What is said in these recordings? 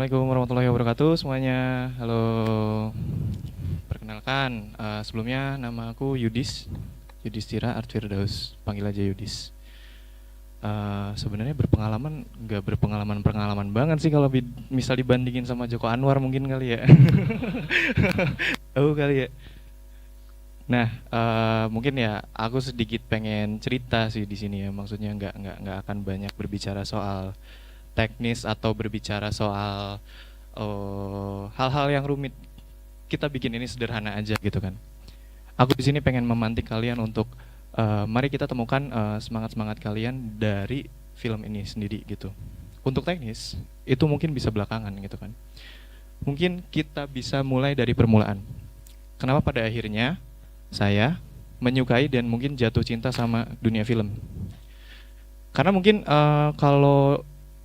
Assalamualaikum warahmatullahi wabarakatuh semuanya. Halo. Perkenalkan, sebelumnya nama aku Yudis, Yudhistira Art Firdaus, panggil aja Yudis. Sebenarnya berpengalaman nggak berpengalaman banget sih kalau misal dibandingin sama Joko Anwar mungkin kali ya. Tahu kali ya. Nah, mungkin ya aku sedikit pengen cerita sih di sini ya. Maksudnya nggak akan banyak berbicara soal teknis atau berbicara soal hal-hal yang rumit. Kita bikin ini sederhana aja gitu kan. Aku di sini pengen memantik kalian untuk mari kita temukan semangat-semangat kalian dari film ini sendiri gitu. Untuk teknis itu mungkin bisa belakangan gitu kan. Mungkin kita bisa mulai dari permulaan. Kenapa pada akhirnya saya menyukai dan mungkin jatuh cinta sama dunia film? Karena mungkin kalau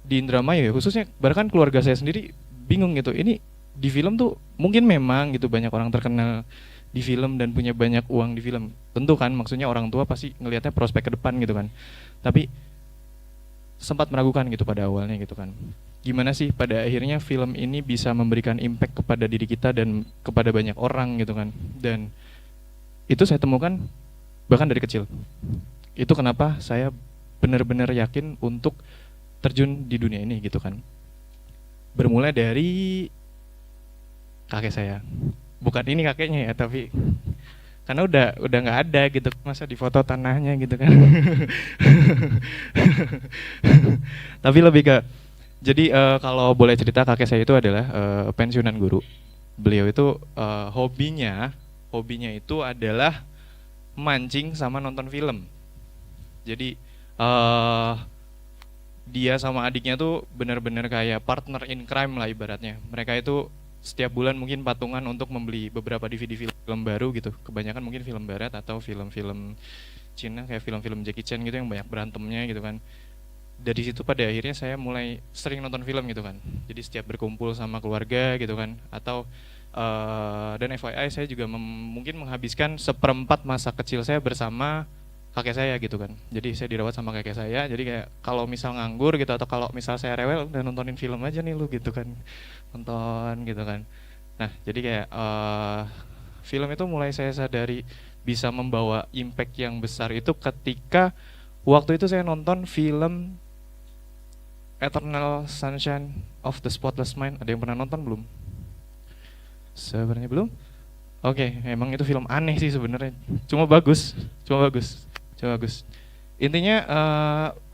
di Indramayu ya khususnya bahkan keluarga saya sendiri bingung gitu. Ini di film tuh mungkin memang gitu banyak orang terkenal di film dan punya banyak uang di film. Tentu kan maksudnya orang tua pasti ngelihatnya prospek ke depan gitu kan. Tapi sempat meragukan gitu pada awalnya gitu kan. Gimana sih pada akhirnya film ini bisa memberikan impact kepada diri kita dan kepada banyak orang gitu kan. Dan itu saya temukan bahkan dari kecil. Itu kenapa saya benar-benar yakin untuk terjun di dunia ini gitu kan. Bermula dari kakek saya. Bukan ini kakeknya ya, tapi karena udah nggak ada gitu, masa di foto tanahnya gitu kan. Tapi lebih ke jadi kalau boleh cerita kakek saya itu adalah pensiunan guru. Beliau itu hobinya itu adalah mancing sama nonton film. Jadi dia sama adiknya tuh benar-benar kayak partner in crime lah ibaratnya. Mereka itu setiap bulan mungkin patungan untuk membeli beberapa DVD film baru gitu. Kebanyakan mungkin film barat atau film-film Cina kayak film-film Jackie Chan gitu yang banyak berantemnya gitu kan. Dari situ pada akhirnya saya mulai sering nonton film gitu kan. Jadi setiap berkumpul sama keluarga gitu kan atau dan FYI saya juga mungkin menghabiskan seperempat masa kecil saya bersama kakek saya gitu kan. Jadi saya dirawat sama kakek saya. Jadi kayak kalau misal nganggur gitu atau kalau misal saya rewel udah nontonin film aja nih lu gitu kan. Nonton gitu kan. Nah, jadi kayak film itu mulai saya sadari bisa membawa impact yang besar itu ketika waktu itu saya nonton film Eternal Sunshine of the Spotless Mind. Ada yang pernah nonton belum? Sebenarnya belum. Oke, emang itu film aneh sih sebenarnya. Cuma bagus, cuma bagus, cuma bagus. Intinya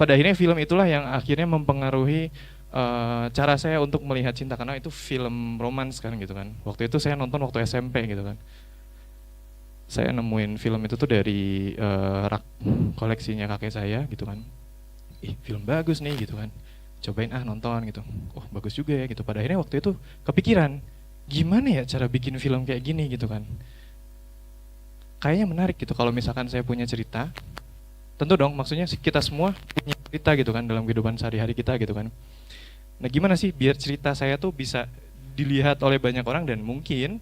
pada akhirnya film itulah yang akhirnya mempengaruhi cara saya untuk melihat cinta karena itu film romans kan gitu kan. Waktu itu saya nonton waktu SMP gitu kan. Saya nemuin film itu tuh dari rak koleksinya kakek saya gitu kan. Ih, film bagus nih gitu kan. Cobain nonton gitu. Oh, bagus juga ya gitu. Pada akhirnya waktu itu kepikiran gimana ya cara bikin film kayak gini gitu kan. Kayaknya menarik gitu kalau misalkan saya punya cerita. Tentu dong, maksudnya kita semua punya cerita gitu kan dalam kehidupan sehari-hari kita gitu kan. Nah, gimana sih biar cerita saya tuh bisa dilihat oleh banyak orang dan mungkin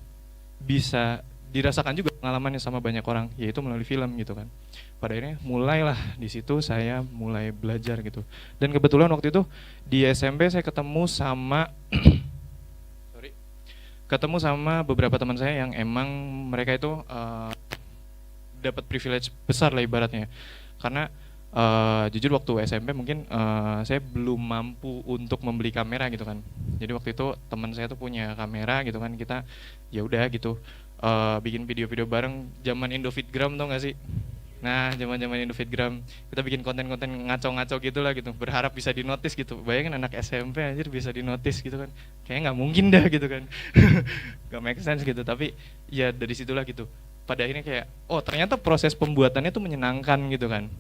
bisa dirasakan juga pengalamannya sama banyak orang, yaitu melalui film gitu kan. Pada akhirnya mulailah di situ saya mulai belajar gitu. Dan kebetulan waktu itu di SMP saya ketemu sama ketemu sama beberapa teman saya yang emang mereka itu dapat privilege besar lah ibaratnya. Karena jujur waktu SMP mungkin saya belum mampu untuk membeli kamera gitu kan. Jadi waktu itu teman saya tuh punya kamera gitu kan, kita ya udah gitu bikin video-video bareng zaman Indofitgram tau gak sih? Nah, zaman-zaman Indofitgram kita bikin konten-konten ngaco-ngaco gitu lah gitu, berharap bisa dinotis gitu. Bayangin anak SMP anjir bisa dinotis gitu kan. Kayaknya nggak mungkin dah gitu kan. Gak make sense gitu, tapi ya dari situlah gitu. Pada akhirnya kayak, oh ternyata proses pembuatannya tuh menyenangkan gitu kan.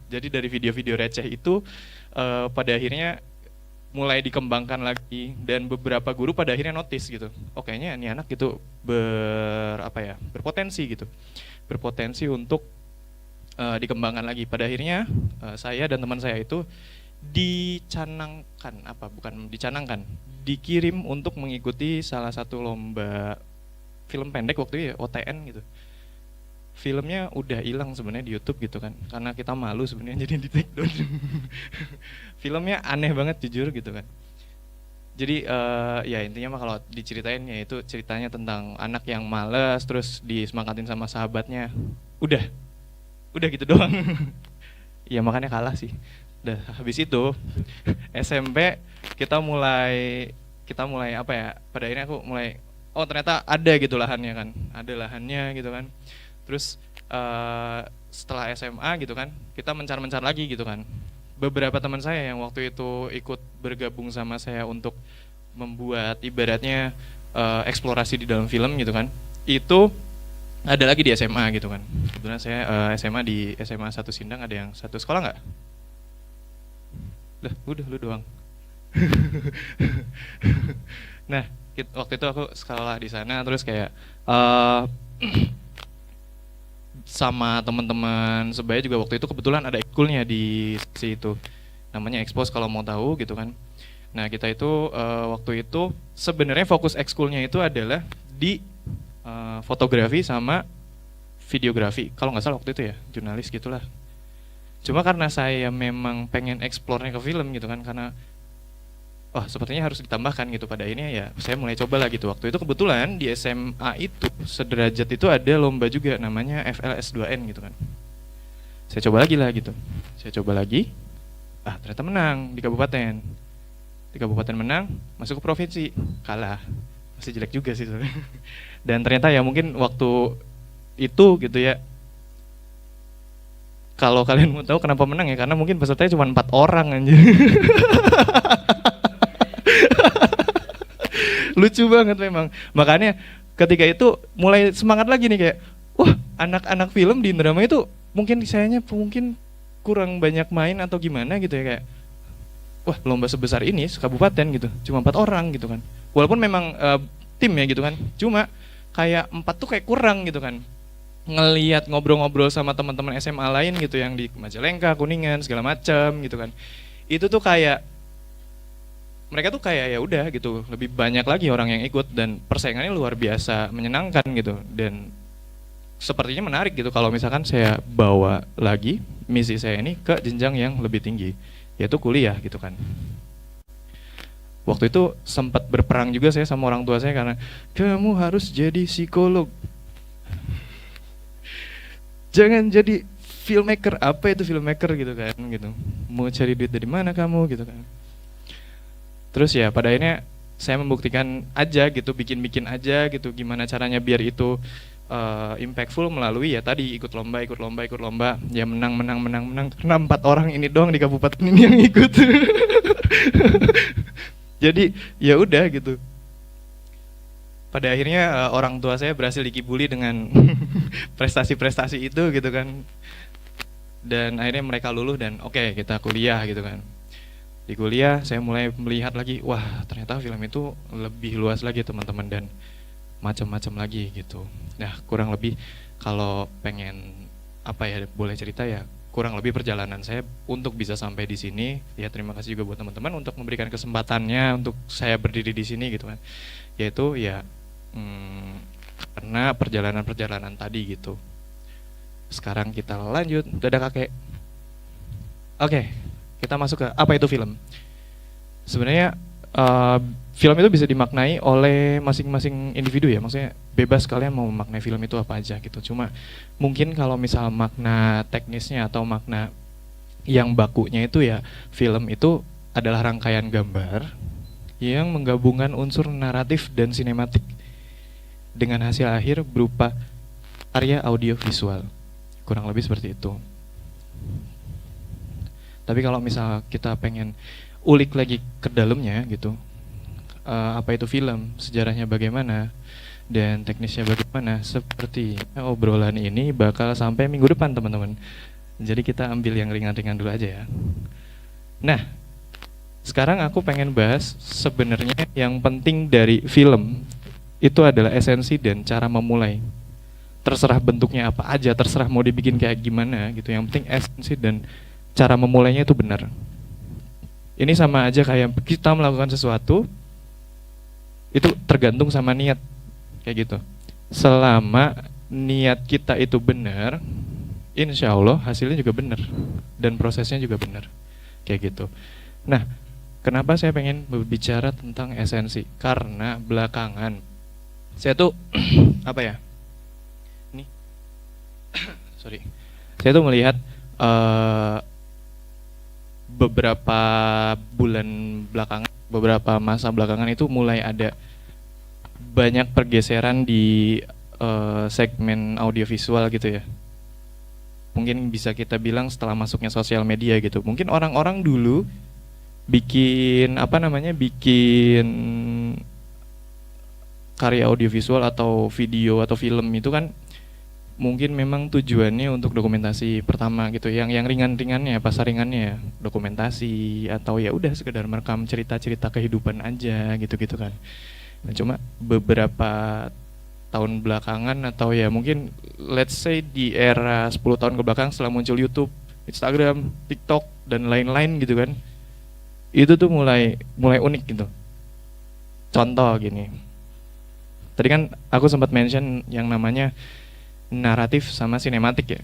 Jadi dari video-video receh itu pada akhirnya mulai dikembangkan lagi dan beberapa guru pada akhirnya notice gitu. Oh kayaknya ini anak gitu berpotensi gitu. Berpotensi untuk dikembangkan lagi. Pada akhirnya saya dan teman saya itu dikirim untuk mengikuti salah satu lomba film pendek waktu itu ya, OTN gitu. Filmnya udah hilang sebenarnya di YouTube gitu kan, karena kita malu sebenarnya jadi di take down. Filmnya aneh banget jujur gitu kan. Jadi ya intinya mah kalau diceritain ya itu ceritanya tentang anak yang malas terus disemangatin sama sahabatnya. Udah, udah gitu doang. Ya makanya kalah sih. Udah habis itu SMP kita mulai apa ya? Pada akhirnya aku mulai oh ternyata ada gitu lahannya kan. Ada lahannya gitu kan. Terus setelah SMA gitu kan, kita mencar-mencar lagi gitu kan. Beberapa teman saya yang waktu itu ikut bergabung sama saya untuk membuat ibaratnya eksplorasi di dalam film gitu kan. Itu ada lagi di SMA gitu kan. Kebetulan saya SMA di SMA 1 Sindang, ada yang satu sekolah nggak? Lah, udah lu doang. Nah, waktu itu aku sekolah di sana terus kayak eh sama teman-teman sebaya juga waktu itu kebetulan ada ekskulnya di situ. Namanya Expose kalau mau tahu gitu kan. Nah, kita itu waktu itu sebenarnya fokus ekskulnya itu adalah di fotografi sama videografi. Kalau nggak salah waktu itu ya, jurnalis gitulah. Cuma karena saya memang pengen eksplornya ke film gitu kan, karena oh sepertinya harus ditambahkan gitu pada ini ya saya mulai coba lah gitu. Waktu itu kebetulan di SMA itu sederajat itu ada lomba juga namanya FLS2N gitu kan. Saya coba lagi lah gitu. Saya coba lagi, ternyata menang di kabupaten. Di kabupaten menang, masuk ke provinsi, kalah. Masih jelek juga sih sebenarnya. Dan ternyata ya mungkin waktu itu gitu ya, kalau kalian mau tahu kenapa menang ya, karena mungkin pesertanya cuma 4 orang aja. Lucu banget memang. Makanya ketika itu mulai semangat lagi nih kayak, wah anak-anak film di Indramayu itu mungkin sayanya mungkin kurang banyak main atau gimana gitu ya, kayak wah lomba sebesar ini sekabupaten gitu cuma 4 orang gitu kan, walaupun memang tim ya gitu kan, cuma kayak 4 tuh kayak kurang gitu kan. Ngelihat ngobrol-ngobrol sama teman-teman SMA lain gitu yang di Majalengka, Kuningan segala macam gitu kan, itu tuh kayak mereka tuh kayak ya udah gitu lebih banyak lagi orang yang ikut dan persaingannya luar biasa menyenangkan gitu. Dan sepertinya menarik gitu kalau misalkan saya bawa lagi misi saya ini ke jenjang yang lebih tinggi, yaitu kuliah gitu kan. Waktu itu sempat berperang juga saya sama orang tua saya karena kamu harus jadi psikolog, jangan jadi filmmaker. Apa itu filmmaker gitu kan, gitu mau cari duit dari mana kamu gitu kan. Terus ya pada akhirnya saya membuktikan aja gitu, bikin-bikin aja gitu gimana caranya biar itu impactful melalui ya tadi ikut lomba ya menang karena 4 orang ini doang di kabupaten ini yang ikut. Jadi ya udah gitu. Pada akhirnya orang tua saya berhasil dikibuli dengan prestasi-prestasi itu gitu kan. Dan akhirnya mereka luluh dan oke, kita kuliah gitu kan. Di kuliah saya mulai melihat lagi, wah ternyata film itu lebih luas lagi teman-teman dan macam-macam lagi gitu. Nah kurang lebih kalau pengen apa ya boleh cerita ya, kurang lebih perjalanan saya untuk bisa sampai di sini. Ya terima kasih juga buat teman-teman untuk memberikan kesempatannya untuk saya berdiri di sini gitu kan. Yaitu ya karena perjalanan-perjalanan tadi gitu. Sekarang kita lanjut, dadah kakek. Oke, kita masuk ke apa itu film. Sebenarnya film itu bisa dimaknai oleh masing-masing individu ya, maksudnya bebas kalian mau memaknai film itu apa aja gitu. Cuma mungkin kalau misal makna teknisnya atau makna yang bakunya itu ya, film itu adalah rangkaian gambar yang menggabungkan unsur naratif dan sinematik dengan hasil akhir berupa karya audio visual. Kurang lebih seperti itu. Tapi kalau misal kita pengen ulik lagi ke dalamnya gitu, apa itu film, sejarahnya bagaimana, dan teknisnya bagaimana, seperti obrolan ini bakal sampai minggu depan teman-teman. Jadi kita ambil yang ringan-ringan dulu aja ya. Nah, sekarang aku pengen bahas sebenarnya yang penting dari film itu adalah esensi dan cara memulai. Terserah bentuknya apa aja, terserah mau dibikin kayak gimana gitu. Yang penting esensi dan cara memulainya itu benar. Ini sama aja kayak kita melakukan sesuatu itu tergantung sama niat kayak gitu. Selama niat kita itu benar, insya Allah hasilnya juga benar dan prosesnya juga benar kayak gitu. Nah, Kenapa saya pengen berbicara tentang esensi? Karena belakangan saya tuh apa ya? Ini sorry. Saya tuh melihat eh, beberapa bulan belakangan, beberapa masa belakangan itu mulai ada banyak pergeseran di segmen audiovisual gitu ya. Mungkin bisa kita bilang setelah masuknya sosial media gitu. Mungkin orang-orang dulu bikin apa namanya, bikin karya audiovisual atau video atau film itu kan mungkin memang tujuannya untuk dokumentasi pertama gitu, yang ringan-ringannya, pasar ringannya, dokumentasi atau ya udah sekedar merekam cerita-cerita kehidupan aja gitu-gitu kan. Nah, cuma beberapa tahun belakangan atau ya mungkin let's say di era 10 tahun ke belakang setelah muncul YouTube, Instagram, TikTok dan lain-lain gitu kan, itu tuh mulai unik gitu. Contoh gini, tadi kan aku sempat mention yang namanya naratif sama sinematik ya.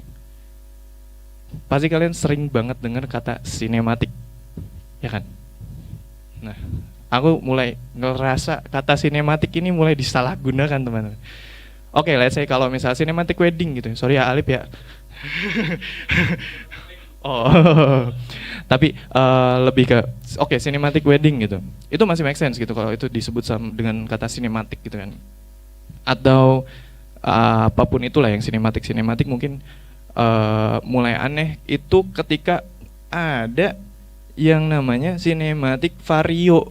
Pasti kalian sering banget dengar kata sinematik, ya kan? Nah, aku mulai ngerasa kata sinematik ini mulai disalahgunakan teman-teman. Oke, let's say kalau misalnya sinematik wedding gitu, sorry ya Alip ya. Oh, tapi lebih ke oke, cinematic wedding gitu. Itu masih make sense gitu kalau itu disebut dengan kata sinematik gitu kan. Atau apapun itulah yang sinematik mungkin mulai aneh itu ketika ada yang namanya sinematik vario.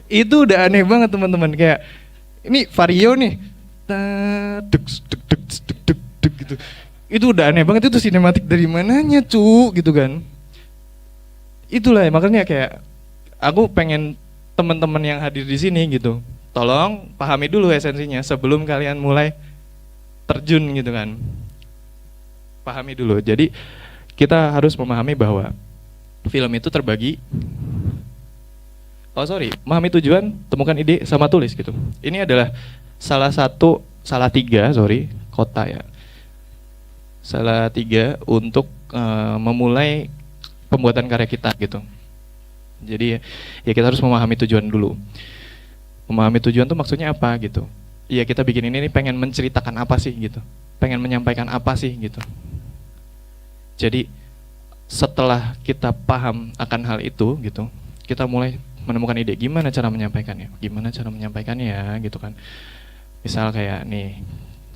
Itu udah aneh banget teman-teman, kayak ini vario nih, deg deg deg deg deg deg gitu. Itu udah aneh banget, itu sinematik dari mananya cu gitu kan. Itulah makanya kayak aku pengen teman-teman yang hadir di sini gitu, tolong pahami dulu esensinya sebelum kalian mulai terjun gitu kan. Pahami dulu. Jadi kita harus memahami bahwa film itu terbagi. Memahami tujuan, temukan ide, sama tulis gitu. Ini adalah salah tiga kota ya. Salah tiga untuk memulai pembuatan karya kita gitu. Jadi ya kita harus memahami tujuan dulu. Memahami tujuan tuh maksudnya apa gitu. Iya, kita bikin ini pengen menceritakan apa sih gitu. Pengen menyampaikan apa sih gitu. Jadi setelah kita paham akan hal itu gitu, kita mulai menemukan ide gimana cara menyampaikannya. Gimana cara menyampaikannya ya gitu kan. Misal kayak nih,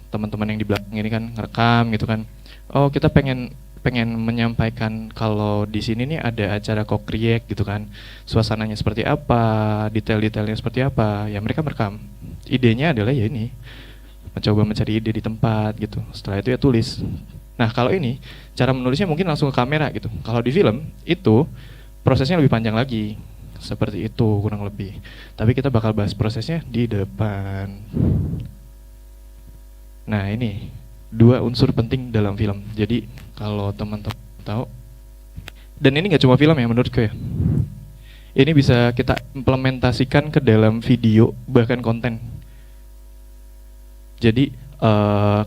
teman-teman yang di belakang ini kan ngerekam gitu kan. Oh, kita pengen menyampaikan kalau di sini nih ada acara co-create gitu kan. Suasananya seperti apa, detail-detailnya seperti apa. Ya mereka merekam. Idenya adalah ya ini, mencoba mencari ide di tempat gitu. Setelah itu ya tulis. Nah, kalau ini cara menulisnya mungkin langsung ke kamera gitu. Kalau di film itu prosesnya lebih panjang lagi. Seperti itu kurang lebih. Tapi kita bakal bahas prosesnya di depan. Nah, ini dua unsur penting dalam film. Jadi kalau teman-teman tahu, dan ini nggak cuma film ya menurutku ya, ini bisa kita implementasikan ke dalam video bahkan konten. Jadi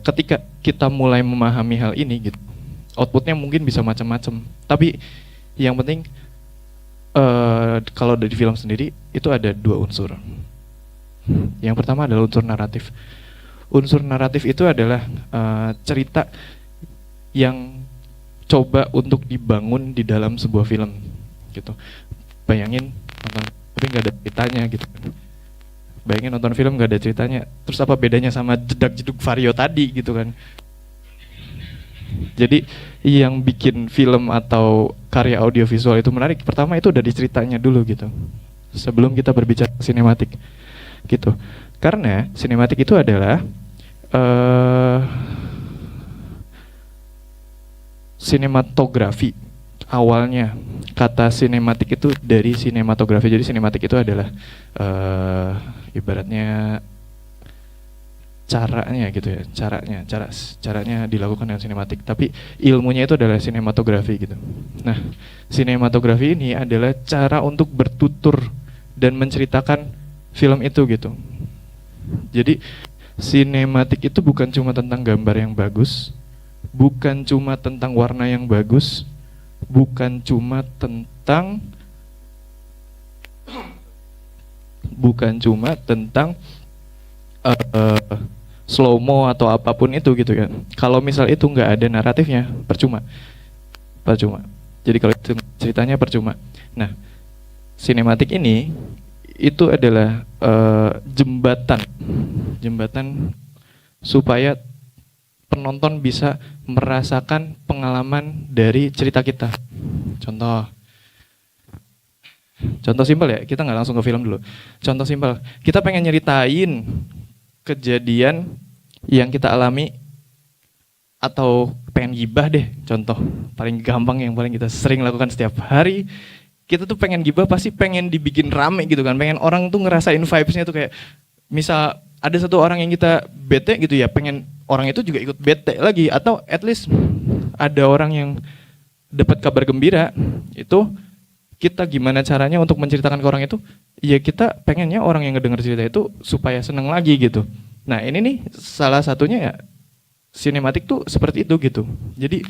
ketika kita mulai memahami hal ini gitu, outputnya mungkin bisa macam-macam. Tapi yang penting kalau dari film sendiri itu ada dua unsur. Yang pertama adalah unsur naratif. Unsur naratif itu adalah cerita yang coba untuk dibangun di dalam sebuah film gitu. Bayangin nonton tapi nggak ada ceritanya gitu. Bayangin nonton film nggak ada ceritanya, terus apa bedanya sama jedak-jeduk vario tadi gitu kan. Jadi yang bikin film atau karya audiovisual itu menarik, pertama itu dari ceritanya dulu gitu, sebelum kita berbicara sinematik gitu. Karena sinematik itu adalah sinematografi. Awalnya kata sinematik itu dari sinematografi. Jadi sinematik itu adalah ibaratnya caranya gitu ya, caranya dilakukan dengan sinematik, tapi ilmunya itu adalah sinematografi gitu. Nah, sinematografi ini adalah cara untuk bertutur dan menceritakan film itu gitu. Jadi sinematik itu bukan cuma tentang gambar yang bagus, bukan cuma tentang warna yang bagus, bukan cuma tentang uh, slow mo atau apapun itu gitu kan. Kalau misal itu nggak ada naratifnya, percuma, percuma. Jadi kalau itu ceritanya percuma. Nah, sinematik ini itu adalah jembatan supaya penonton bisa merasakan pengalaman dari cerita kita. Contoh simpel ya, kita nggak langsung ke film dulu. Contoh simpel, kita pengen nyeritain kejadian yang kita alami atau pengen gibah deh, contoh paling gampang yang paling kita sering lakukan setiap hari. Kita tuh pengen gibah pasti pengen dibikin rame gitu kan, pengen orang tuh ngerasain vibes-nya tuh kayak misal ada satu orang yang kita bete gitu ya, pengen orang itu juga ikut bete lagi, atau at least ada orang yang dapat kabar gembira, itu kita gimana caranya untuk menceritakan ke orang itu, ya kita pengennya orang yang ngedenger cerita itu supaya seneng lagi gitu. Nah ini nih salah satunya ya, sinematik tuh seperti itu gitu. Jadi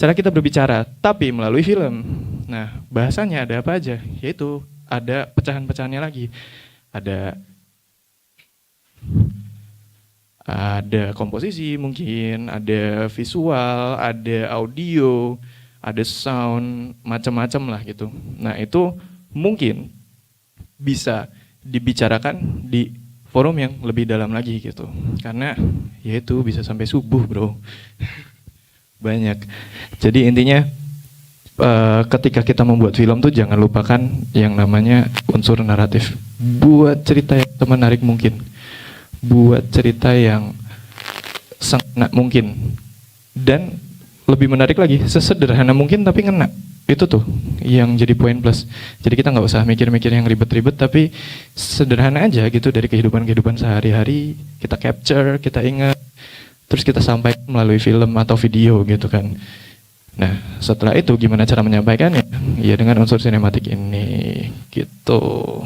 cara kita berbicara tapi melalui film. Nah bahasanya ada apa aja, yaitu ada pecahan-pecahannya lagi. Ada komposisi mungkin, ada visual, ada audio, ada sound, macam-macam lah gitu. Nah itu mungkin bisa dibicarakan di forum yang lebih dalam lagi gitu. Karena ya itu bisa sampai subuh bro. Banyak. Jadi intinya ketika kita membuat film tuh jangan lupakan yang namanya unsur naratif. Buat cerita yang menarik mungkin. Buat cerita yang sangat mungkin. Dan lebih menarik lagi, sesederhana mungkin tapi ngena. Itu tuh yang jadi poin plus. Jadi kita nggak usah mikir-mikir yang ribet-ribet, tapi sederhana aja gitu dari kehidupan sehari-hari. Kita capture, kita ingat, terus kita sampaikan melalui film atau video gitu kan. Nah setelah itu gimana cara menyampaikannya? Ya dengan unsur sinematik ini gitu.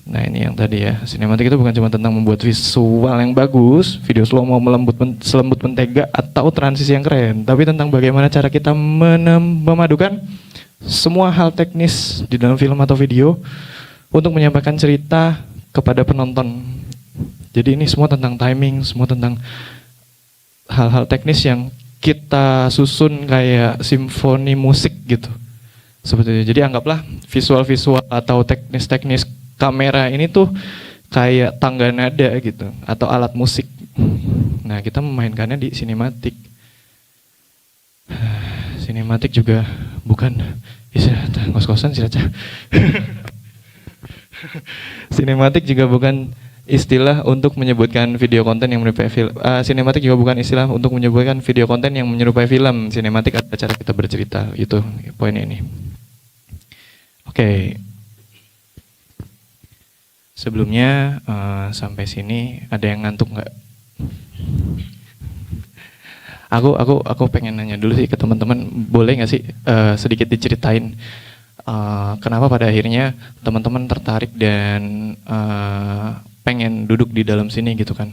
Nah ini yang tadi ya, sinematik itu bukan cuma tentang membuat visual yang bagus, video slow mo selembut mentega atau transisi yang keren, tapi tentang bagaimana cara kita memadukan semua hal teknis di dalam film atau video untuk menyampaikan cerita kepada penonton. Jadi ini semua tentang timing, semua tentang hal-hal teknis yang kita susun kayak simfoni musik gitu. Seperti itu. Jadi anggaplah visual-visual atau teknis-teknis kamera ini tuh kayak tangga nada gitu atau alat musik. Nah kita memainkannya di sinematik. Sinematik juga bukan istilah ngos-ngosan sih aja. Sinematik juga bukan istilah untuk menyebutkan video konten yang menyerupai film. Sinematik juga bukan istilah untuk menyebutkan video konten yang menyerupai film. Sinematik adalah cara kita bercerita. Itu poin ini. Oke. Sebelumnya sampai sini ada yang ngantuk nggak? Aku pengen nanya dulu sih ke teman-teman, boleh nggak sih sedikit diceritain kenapa pada akhirnya teman-teman tertarik dan pengen duduk di dalam sini gitu kan?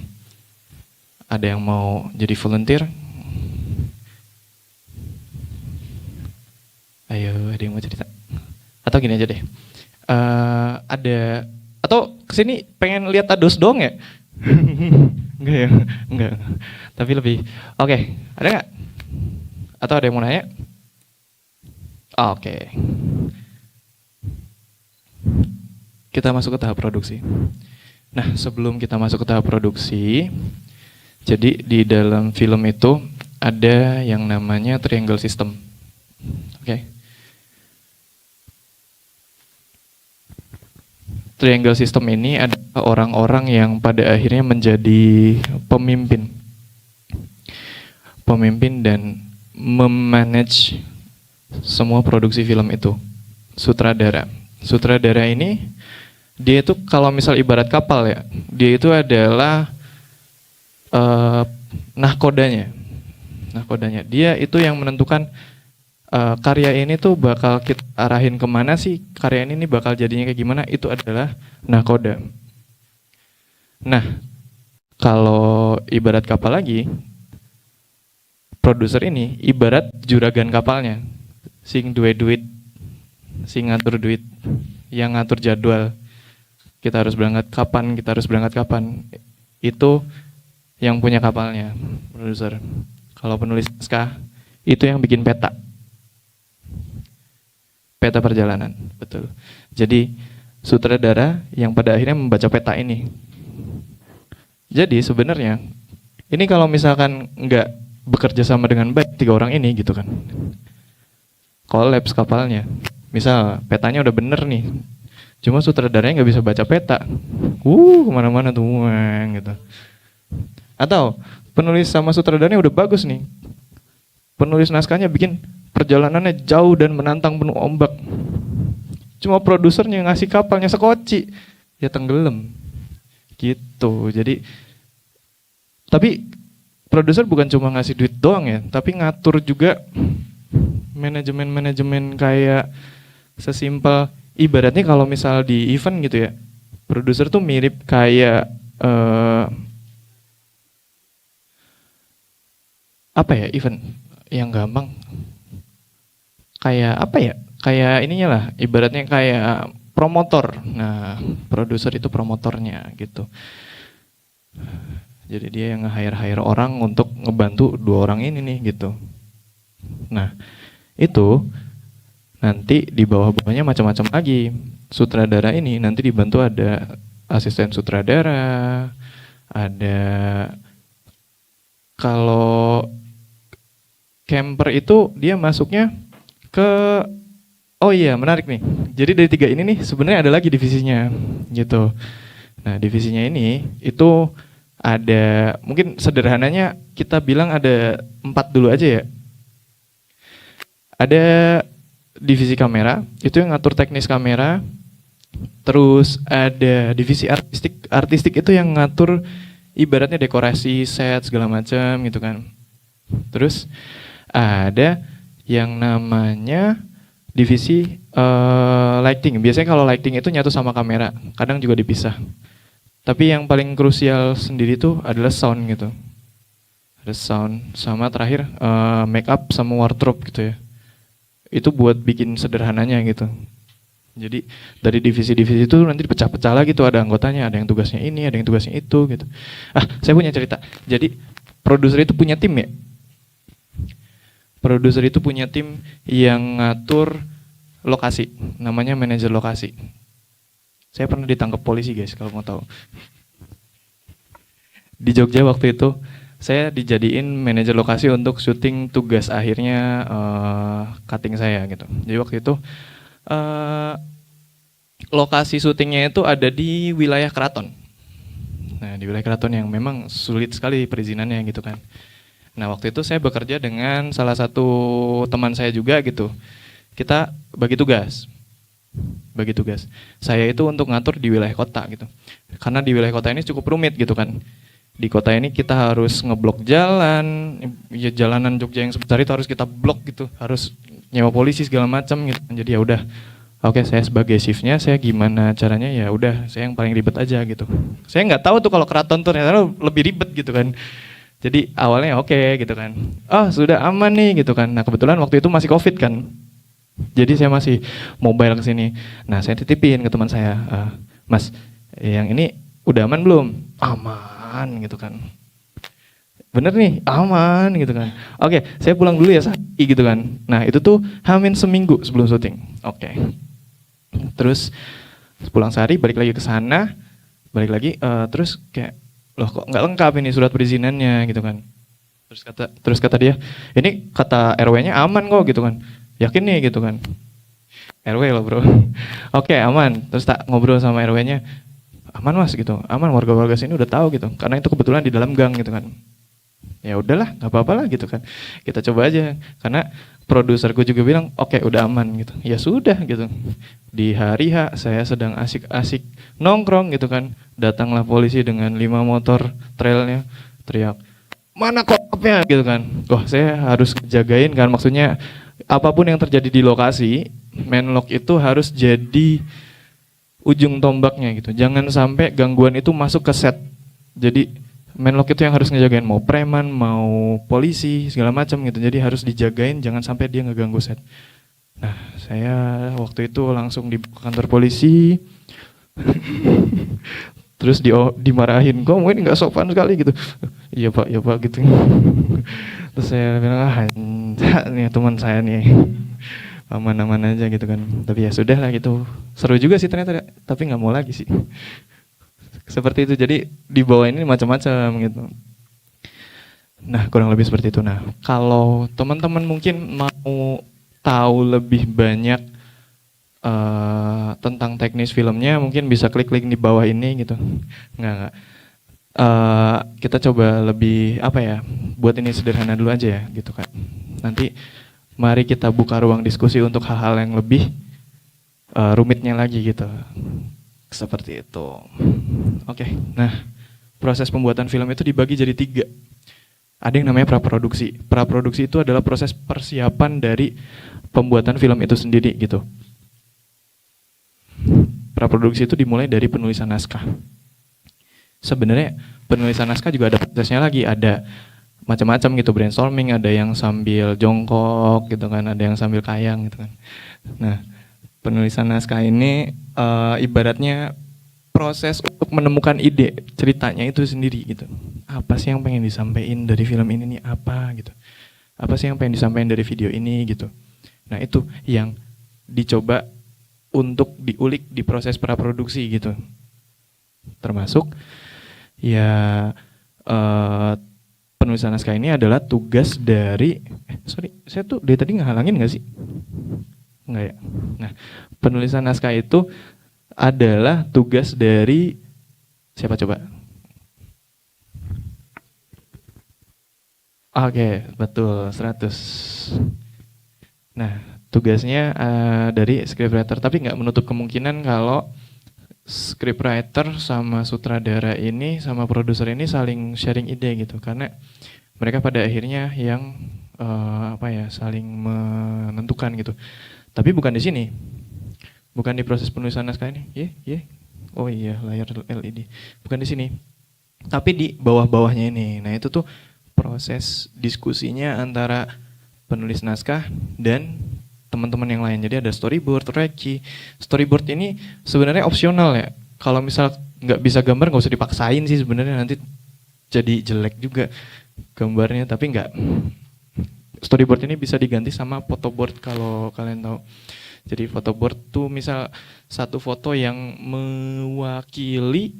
Ada yang mau jadi volunteer? Ayo, ada yang mau cerita? Atau gini aja deh, ada atau kesini pengen lihat Ados dong ya? Enggak ya, enggak. Tapi lebih, oke, ada nggak? Atau ada yang mau nanya? Oke. Kita masuk ke tahap produksi. Nah, sebelum kita masuk ke tahap produksi, jadi di dalam film itu ada yang namanya triangle system. Oke. Triangle system ini adalah orang-orang yang pada akhirnya menjadi pemimpin dan memanage semua produksi film itu. Sutradara ini dia itu kalau misal ibarat kapal ya, dia itu adalah nahkodanya. Dia itu yang menentukan karya ini tuh bakal kita arahin kemana sih, karya ini bakal jadinya kayak gimana, itu adalah nahkoda. Nah, kalau ibarat kapal lagi, produser ini ibarat juragan kapalnya, sing duwe duit, sing ngatur duit, yang ngatur jadwal. Kita harus berangkat kapan, kita harus berangkat kapan. Itu yang punya kapalnya, produser. Kalau penulis naskah, itu yang bikin peta. Peta perjalanan, betul. Jadi sutradara yang pada akhirnya membaca peta ini. Jadi sebenarnya ini kalau misalkan nggak bekerja sama dengan baik 3 orang ini gitu kan, kolaps kapalnya. Misal petanya udah bener nih, cuma sutradaranya nggak bisa baca peta, kemana-mana tuh gitu. Atau penulis sama sutradaranya udah bagus nih, penulis naskahnya bikin perjalanannya jauh dan menantang penuh ombak, cuma produsernya ngasih kapalnya sekoci, ya tenggelam gitu. Jadi tapi produser bukan cuma ngasih duit doang ya, tapi ngatur juga manajemen kayak sesimpel ibaratnya kalau misal di event gitu ya, produser tuh mirip kayak apa ya, event yang gampang kayak apa ya, kayak ininya lah, ibaratnya kayak promotor. Nah, produser itu promotornya gitu. Jadi dia yang nge-hire orang untuk ngebantu 2 orang ini nih gitu. Nah, itu nanti di bawah-bawahnya macam-macam lagi. Sutradara ini nanti dibantu ada asisten sutradara, ada, kalau camper itu dia masuknya ke, oh iya menarik nih. Jadi dari 3 ini nih sebenarnya ada lagi divisinya gitu. Nah, divisinya ini itu ada, mungkin sederhananya kita bilang ada 4 dulu aja ya. Ada divisi kamera, itu yang ngatur teknis kamera. Terus ada divisi artistik, artistik itu yang ngatur ibaratnya dekorasi, set segala macam gitu kan. Terus ada yang namanya divisi lighting. Biasanya kalau lighting itu nyatu sama kamera, kadang juga dipisah. Tapi yang paling krusial sendiri tuh adalah sound gitu. Ada sound, sama terakhir make up sama wardrobe gitu ya. Itu buat bikin sederhananya gitu. Jadi dari divisi-divisi itu nanti dipecah-pecah lagi tuh, ada anggotanya, ada yang tugasnya ini, ada yang tugasnya itu gitu. Saya punya cerita. Jadi produser itu punya tim ya. Produser itu punya tim yang ngatur lokasi, namanya manajer lokasi. Saya pernah ditangkap polisi guys, kalau mau tahu. Di Jogja waktu itu, saya dijadiin manajer lokasi untuk syuting tugas akhirnya cutting saya gitu. Jadi waktu itu lokasi syutingnya itu ada di wilayah keraton. Nah, di wilayah keraton yang memang sulit sekali perizinannya gitu kan. Nah, waktu itu saya bekerja dengan salah satu teman saya juga gitu. Kita bagi tugas. Saya itu untuk ngatur di wilayah kota gitu. Karena di wilayah kota ini cukup rumit gitu kan. Di kota ini kita harus ngeblok jalan, ya jalanan Jogja yang sebesar itu harus kita blok gitu, harus nyewa polisi segala macam gitu. Jadi ya udah, oke, saya sebagai shiftnya, saya gimana caranya, ya udah saya yang paling ribet aja gitu. Saya nggak tahu tuh kalau keraton tuh ternyata lebih ribet gitu kan. Jadi awalnya oke gitu kan, sudah aman nih gitu kan. Nah kebetulan waktu itu masih COVID kan. Jadi saya masih mobile ke sini. Nah, saya titipin ke teman saya, Mas, yang ini udah aman belum? Aman gitu kan. Bener nih, aman gitu kan. Oke, saya pulang dulu ya sehari gitu kan. Nah, itu tuh hamin seminggu sebelum syuting. Oke. Terus pulang sehari, balik lagi ke sana, terus kayak, loh kok nggak lengkap ini surat perizinannya gitu kan. Terus kata dia, ini kata RW-nya aman kok gitu kan. Yakin nih gitu kan. RW loh bro. Oke, aman. Terus tak ngobrol sama RW-nya, aman mas gitu, aman, warga-warga sini udah tahu gitu, karena itu kebetulan di dalam gang gitu kan. Ya udahlah, nggak apa-apa lah gitu kan, kita coba aja. Karena produserku juga bilang oke, udah aman gitu. Ya sudah gitu. Di hari H saya sedang asik-asik nongkrong gitu kan, datanglah polisi dengan 5 motor trailnya, teriak, mana kopnya gitu kan. Saya harus jagain kan, maksudnya apapun yang terjadi di lokasi, Menlok itu harus jadi ujung tombaknya gitu. Jangan sampai gangguan itu masuk ke set. Jadi Menlok itu yang harus ngejagain mau preman, mau polisi, segala macam gitu. Jadi harus dijagain jangan sampai dia ngeganggu set. Nah, saya waktu itu langsung di kantor polisi, terus dimarahin, kok mungkin nggak sopan sekali gitu. Iya pak gitu. Terus saya bilang, ah nih teman saya nih, aman-aman aja gitu kan. Tapi ya sudah lah gitu. Seru juga sih ternyata, tapi nggak mau lagi sih. Seperti itu, jadi di bawah ini macam-macam gitu. Nah, kurang lebih seperti itu. Nah, kalau teman-teman mungkin mau tahu lebih banyak tentang teknis filmnya, mungkin bisa klik link di bawah ini gitu. Nggak. Kita coba lebih apa ya? Buat ini sederhana dulu aja ya, gitu kan. Nanti mari kita buka ruang diskusi untuk hal-hal yang lebih rumitnya lagi gitu. Seperti itu. Oke. Nah, proses pembuatan film itu dibagi jadi 3. Ada yang namanya praproduksi. Praproduksi itu adalah proses persiapan dari pembuatan film itu sendiri gitu. Praproduksi itu dimulai dari penulisan naskah. Sebenarnya penulisan naskah juga ada prosesnya lagi, ada macam-macam gitu, brainstorming, ada yang sambil jongkok gitu kan, ada yang sambil kayang gitu kan. Nah, penulisan naskah ini ibaratnya proses untuk menemukan ide ceritanya itu sendiri gitu. Apa sih yang pengen disampaikan dari film ini nih, apa gitu. Apa sih yang pengen disampaikan dari video ini gitu. Nah, itu yang dicoba untuk diulik di proses praproduksi gitu. Termasuk ya penulisan naskah ini adalah tugas dari saya tuh dari tadi ngehalangin nggak sih? Nggak ya. Nah, penulisan naskah itu adalah tugas dari siapa coba? Oke, betul, 100. Nah, tugasnya dari scriptwriter, tapi nggak menutup kemungkinan kalau scriptwriter sama sutradara ini sama produser ini saling sharing ide gitu, karena mereka pada akhirnya yang apa ya, saling menentukan gitu. Tapi bukan di sini, bukan di proses penulisan naskah ini. Oh iya, layar LED. Bukan di sini, tapi di bawah-bawahnya ini. Nah, itu tuh proses diskusinya antara penulis naskah dan teman-teman yang lain. Jadi ada storyboard, reki. Storyboard ini sebenarnya opsional ya. Kalau misal nggak bisa gambar nggak usah dipaksain sih sebenarnya, nanti jadi jelek juga gambarnya. Tapi nggak. Storyboard ini bisa diganti sama photoboard kalau kalian tahu. Jadi photoboard tuh misal satu foto yang mewakili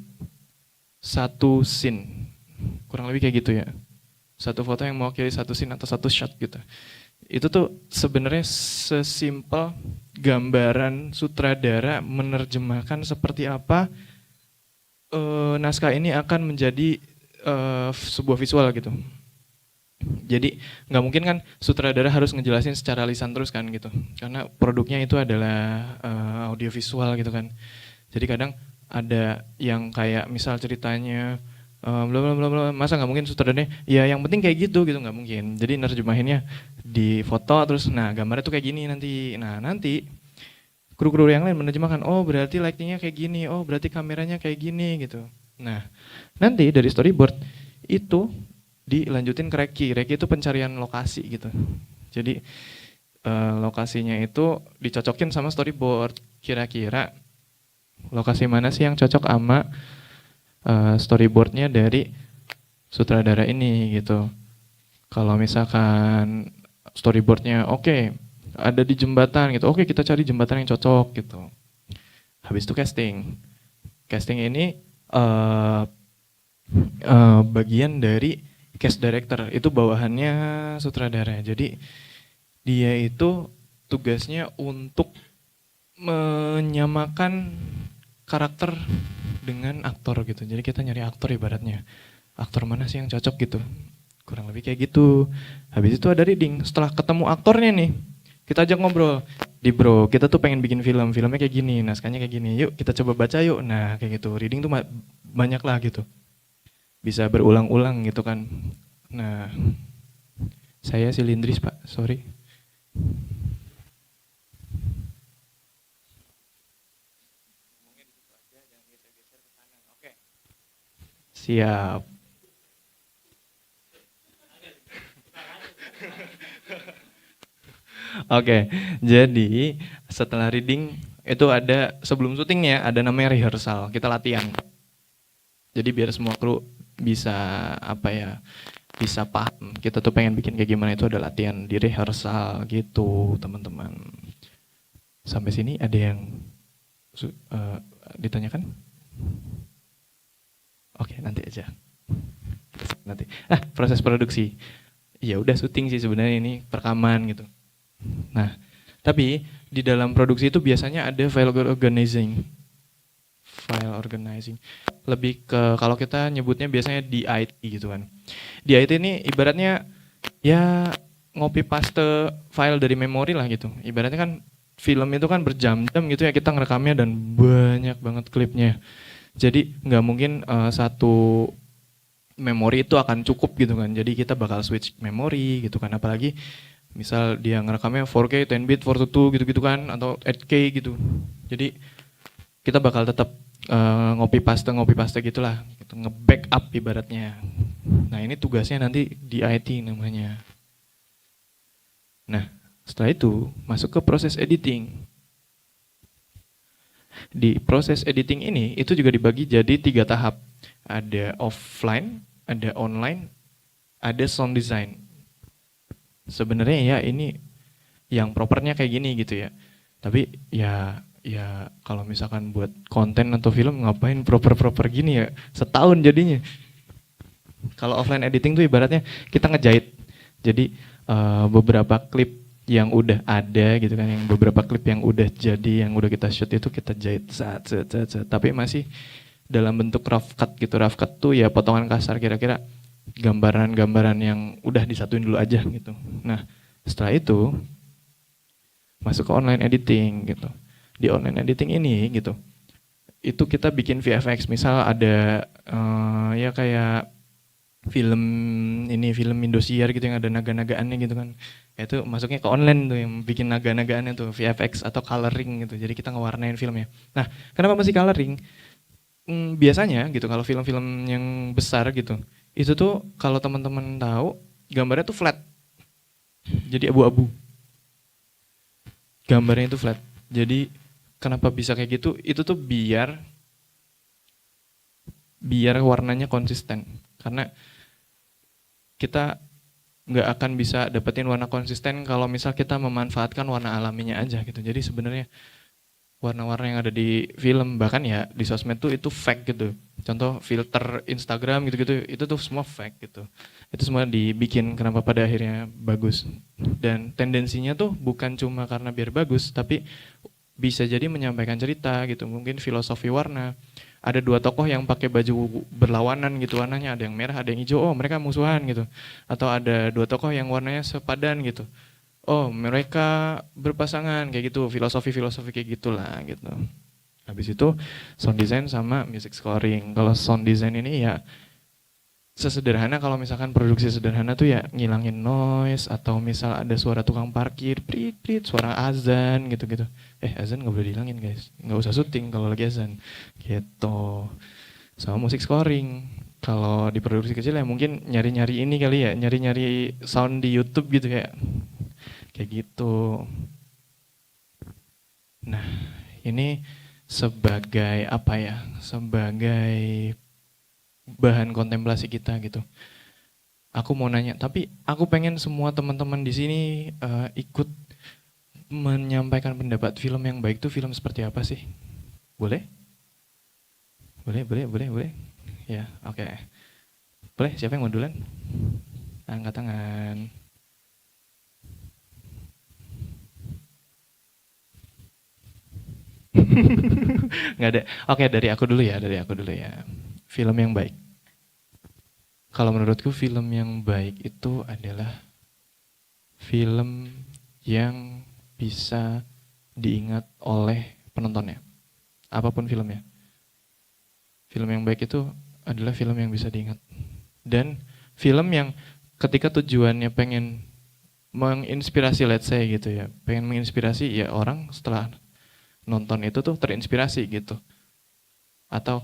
satu scene. Kurang lebih kayak gitu ya. Satu foto yang mewakili satu scene atau satu shot gitu. Itu tuh sebenarnya sesimpel gambaran sutradara menerjemahkan seperti apa naskah ini akan menjadi sebuah visual gitu. Jadi nggak mungkin kan sutradara harus ngejelasin secara lisan terus kan gitu, karena produknya itu adalah audiovisual gitu kan. Jadi kadang ada yang kayak misal ceritanya masa nggak mungkin sutradaranya ya yang penting kayak gitu gitu, nggak mungkin. Jadi nerjemahinnya di foto terus, nah gambarnya tuh kayak gini nanti, nah nanti kru-kru yang lain menerjemahkan, oh berarti lightingnya kayak gini, oh berarti kameranya kayak gini gitu. Nah nanti dari storyboard itu dilanjutin ke reki. Reki itu pencarian lokasi gitu. Jadi lokasinya itu dicocokin sama storyboard. Kira-kira lokasi mana sih yang cocok sama storyboardnya dari sutradara ini gitu. Kalau misalkan storyboardnya oke, ada di jembatan gitu, oke kita cari jembatan yang cocok gitu. Habis itu casting. Casting ini bagian dari cast director, itu bawahannya sutradara. Jadi dia itu tugasnya untuk menyamakan karakter dengan aktor gitu. Jadi kita nyari aktor ibaratnya. Aktor mana sih yang cocok gitu. Kurang lebih kayak gitu. Habis itu ada reading. Setelah ketemu aktornya nih, kita ajak ngobrol. Di bro, kita tuh pengen bikin film. Filmnya kayak gini, naskahnya kayak gini. Yuk kita coba baca yuk. Nah kayak gitu. Reading tuh banyak lah gitu. Bisa berulang-ulang gitu kan. Nah, saya silindris Pak, sorry. Siap. Oke, jadi setelah reading itu ada sebelum syutingnya ada namanya rehearsal. Kita latihan. Jadi biar semua kru bisa apa ya, bisa paham. Kita tuh pengen bikin kayak gimana itu ada latihan di rehearsal gitu, teman-teman. Sampai sini ada yang ditanyakan? Oke, nanti aja. Nanti. Proses produksi. Ya udah syuting sih sebenarnya ini perekaman gitu. Nah, tapi di dalam produksi itu biasanya ada file organizing. File organizing. Lebih ke kalau kita nyebutnya biasanya DIT gitu kan. DIT ini ibaratnya ya ngopi paste file dari memori lah gitu. Ibaratnya kan film itu kan berjam-jam gitu ya kita ngerekamnya dan banyak banget klipnya. Jadi nggak mungkin satu memori itu akan cukup gitu kan. Jadi kita bakal switch memori gitu kan. Apalagi misal dia ngerekamnya 4K, 10 bit, 422 gitu-gitu kan atau 8K gitu. Jadi kita bakal tetap ngopi paste gitulah, gitu, nge-backup ibaratnya. Nah, ini tugasnya nanti di IT namanya. Nah, setelah itu masuk ke proses editing. Di proses editing ini itu juga dibagi jadi 3 tahap. Ada offline, ada online, ada sound design. Sebenarnya ya ini yang propernya kayak gini gitu ya. Tapi ya kalau misalkan buat konten atau film ngapain proper gini ya, setahun jadinya. Kalau offline editing tuh ibaratnya kita ngejahit. Jadi beberapa klip yang udah ada gitu kan, yang beberapa klip yang udah jadi, yang udah kita shoot itu kita jahit tapi masih dalam bentuk rough cut gitu. Rough cut tuh ya potongan kasar, kira-kira gambaran-gambaran yang udah disatuin dulu aja gitu. Nah, setelah itu masuk ke online editing gitu. Di online editing ini gitu, itu kita bikin VFX. Misal ada ya kayak film film Indosiar gitu yang ada naga-nagaannya gitu kan. Itu masuknya ke online tuh yang bikin naga-nagaannya tuh VFX atau coloring gitu. Jadi kita ngewarnain filmnya. Nah, kenapa masih coloring? Biasanya gitu kalau film-film yang besar gitu, itu tuh kalau teman-teman tahu gambarnya tuh flat. Jadi abu-abu. Gambarnya itu flat. Jadi kenapa bisa kayak gitu? Itu tuh biar warnanya konsisten. Karena kita nggak akan bisa dapetin warna konsisten kalau misal kita memanfaatkan warna alaminya aja gitu. Jadi sebenarnya warna-warna yang ada di film, bahkan ya di sosmed tuh itu fake gitu. Contoh filter Instagram gitu-gitu, itu tuh semua fake gitu. Itu semua dibikin kenapa pada akhirnya bagus. Dan tendensinya tuh bukan cuma karena biar bagus, tapi bisa jadi menyampaikan cerita gitu. Mungkin filosofi warna. Ada 2 tokoh yang pakai baju berlawanan gitu warnanya, ada yang merah, ada yang hijau. Oh, mereka musuhan gitu. Atau ada 2 tokoh yang warnanya sepadan gitu. Oh, mereka berpasangan kayak gitu, filosofi kayak gitulah gitu. Habis itu sound design sama music scoring. Kalau sound design ini ya sesederhana kalau misalkan produksi sederhana tuh ya ngilangin noise atau misal ada suara tukang parkir, prit, suara azan gitu-gitu. Azan nggak boleh dihilangin guys, nggak usah syuting kalau lagi azan. Gitu. Sama musik scoring. Kalau di produksi kecil ya mungkin nyari-nyari ini kali ya, nyari-nyari sound di YouTube gitu kayak gitu. Nah, ini sebagai apa ya? Sebagai bahan kontemplasi kita gitu. Aku mau nanya, tapi aku pengen semua teman-teman di sini ikut menyampaikan pendapat film yang baik itu film seperti apa sih? Boleh? Boleh. Ya, oke. Boleh, siapa yang mau duluan? Angkat tangan. Nggak ada. Oke, dari aku dulu ya. Film yang baik. Kalau menurutku film yang baik itu adalah film yang bisa diingat oleh penontonnya. Apapun filmnya. Film yang baik itu adalah film yang bisa diingat. Dan film yang ketika tujuannya pengen menginspirasi, let's say gitu ya. Pengen menginspirasi ya orang setelah nonton itu tuh terinspirasi gitu. Atau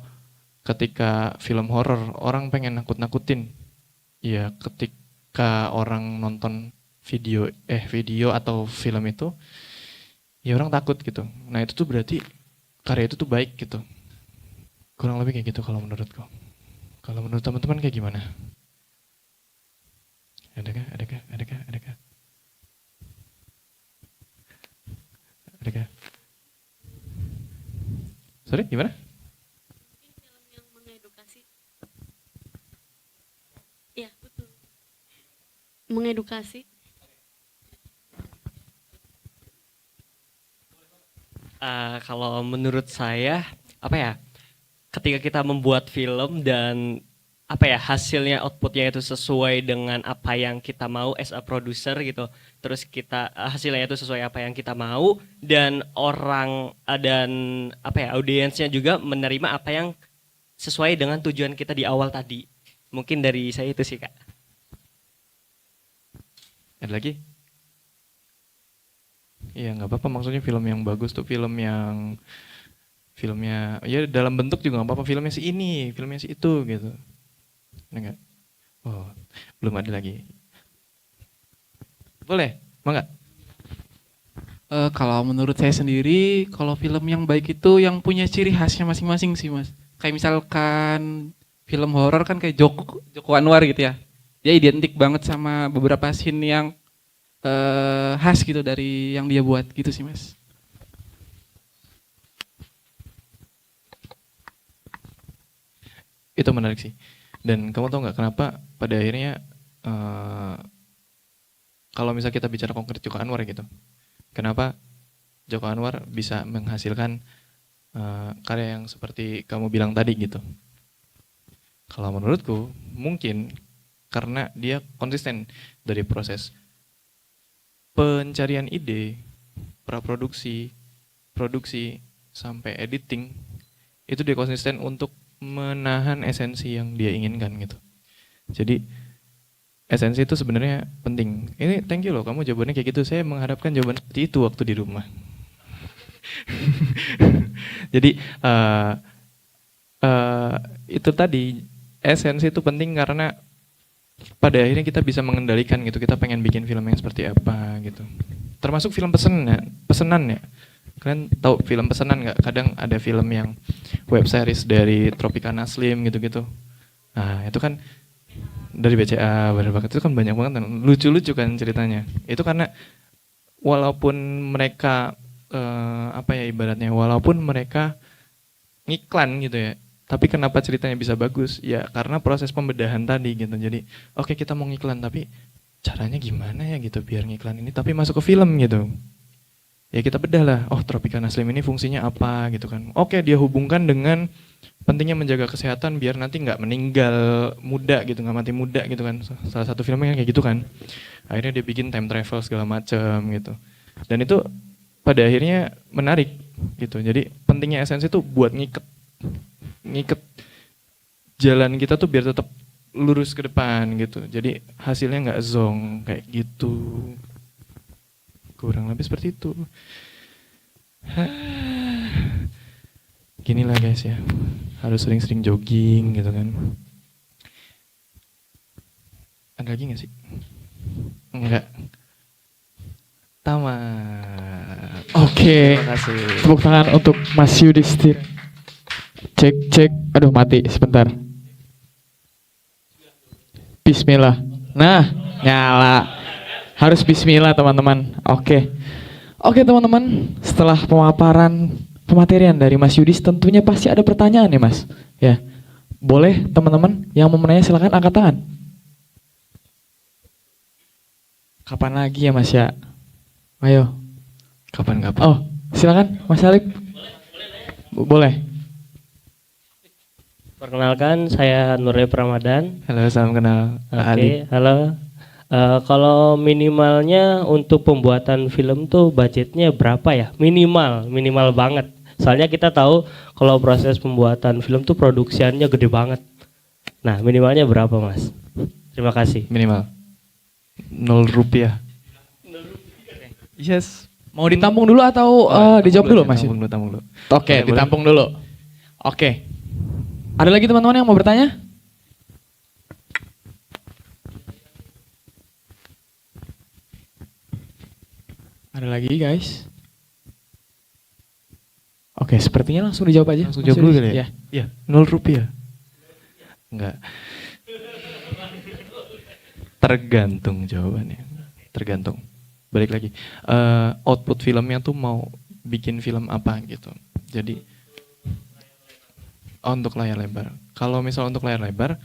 ketika film horor orang pengen nakut-nakutin, ya ketika orang nonton video atau film itu, ya orang takut gitu. Nah itu tuh berarti karya itu tuh baik gitu. Kurang lebih kayak gitu kalau menurutku. Kalau menurut teman-teman kayak gimana? Adakah? Sorry, gimana? Mungkin film yang mengedukasi. Iya, betul. Mengedukasi. Kalau menurut saya, apa ya? Ketika kita membuat film dan apa ya, hasilnya, outputnya itu sesuai dengan apa yang kita mau as a producer gitu. Terus kita hasilnya itu sesuai apa yang kita mau, dan orang dan apa ya, audiensnya juga menerima apa yang sesuai dengan tujuan kita di awal tadi. Mungkin dari saya itu sih, Kak. Ada lagi? Iya nggak apa-apa, maksudnya film yang bagus tuh filmnya ya dalam bentuk juga nggak apa-apa, filmnya si ini, filmnya si itu gitu. Enggak? Oh, belum ada lagi. Boleh, mangga. Kalau menurut saya sendiri, kalau film yang baik itu yang punya ciri khasnya masing-masing sih mas. Kayak misalkan film horor kan kayak Joko Anwar gitu ya. Dia identik banget sama beberapa scene yang khas gitu dari yang dia buat gitu sih mas. Itu menarik sih. Dan kamu tahu nggak kenapa pada akhirnya kalau misalnya kita bicara konkret Joko Anwar gitu, kenapa Joko Anwar bisa menghasilkan karya yang seperti kamu bilang tadi gitu? Kalau menurutku mungkin karena dia konsisten dari proses pencarian ide, praproduksi, produksi, sampai editing, itu dia konsisten untuk menahan esensi yang dia inginkan gitu. Jadi esensi itu sebenarnya penting. Ini thank you loh, kamu jawabannya kayak gitu. Saya mengharapkan jawaban seperti itu waktu di rumah. Jadi itu tadi, esensi itu penting karena pada akhirnya kita bisa mengendalikan gitu. Kita pengen bikin film yang seperti apa gitu. Termasuk film pesanan ya. Kalian tahu film pesanan nggak? Kadang ada film yang web series dari Tropicana Slim gitu-gitu. Nah itu kan dari BCA, bener banget. Itu kan banyak banget kan, lucu-lucu kan ceritanya. Itu karena walaupun mereka ibaratnya, walaupun mereka ngiklan gitu ya, tapi kenapa ceritanya bisa bagus? Ya karena proses pembedahan tadi gitu. Jadi oke, kita mau ngiklan, tapi caranya gimana ya gitu biar ngiklan ini tapi masuk ke film gitu. Ya kita bedah lah, oh Tropicana Slim ini fungsinya apa gitu kan. Oke, dia hubungkan dengan pentingnya menjaga kesehatan biar nanti nggak meninggal muda gitu, nggak mati muda gitu kan. Salah satu filmnya kayak gitu kan. Akhirnya dia bikin time travel segala macam gitu. Dan itu pada akhirnya menarik gitu. Jadi pentingnya esensi itu buat ngiket jalan kita tuh biar tetap lurus ke depan gitu. Jadi hasilnya nggak zong kayak gitu. Kurang lebih seperti itu. Gini lah guys ya, harus sering-sering jogging gitu kan. Ada lagi gak sih? Enggak. Tamat. Oke. Terima kasih. Tepuk tangan untuk Mas Yudhisthira. Cek. Aduh mati sebentar. Bismillah. Nah, nyala. Harus bismillah teman-teman. Oke teman-teman, setelah pematerian dari Mas Yudis, tentunya pasti ada pertanyaan nih Mas. Ya, boleh teman-teman yang mau menanya silakan angkat tangan. Kapan lagi ya Mas ya? Ayo. Kapan-kapan. Oh, silakan Mas Alip. Boleh. Perkenalkan, saya Nurul Ramadan. Halo, salam kenal. Oke, halo. Kalau minimalnya untuk pembuatan film tuh budgetnya berapa ya? Minimal banget. Soalnya kita tahu kalau proses pembuatan film tuh produksiannya gede banget. Nah, minimalnya berapa Mas? Terima kasih. Minimal 0 rupiah. Yes. Mau ditampung dulu atau dijawab dulu Mas? Tampung dulu. Oke, Boleh, ditampung dulu. Oke. Ada lagi teman-teman yang mau bertanya? Ada lagi guys? Oke, sepertinya langsung dijawab aja. Langsung Mas jawab dulu Yudi. kali ya? Ya. Iya, 0 rupiah. Enggak. Tergantung jawabannya. Tergantung. Balik lagi. Output filmnya tuh mau bikin film apa gitu. Jadi untuk layar lebar. Kalau misal untuk layar lebar,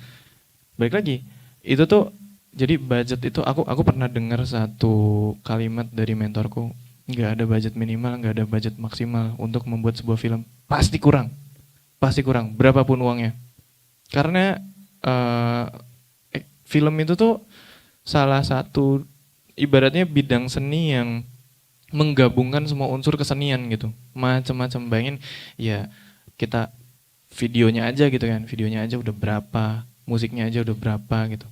balik lagi. Itu tuh jadi budget itu aku pernah dengar satu kalimat dari mentorku, nggak ada budget minimal, nggak ada budget maksimal untuk membuat sebuah film. Pasti kurang. Pasti kurang berapapun uangnya. Karena film itu tuh salah satu ibaratnya bidang seni yang menggabungkan semua unsur kesenian gitu. Macam-macam, bayangin ya kita videonya aja gitu kan. Videonya aja udah berapa, musiknya aja udah berapa gitu.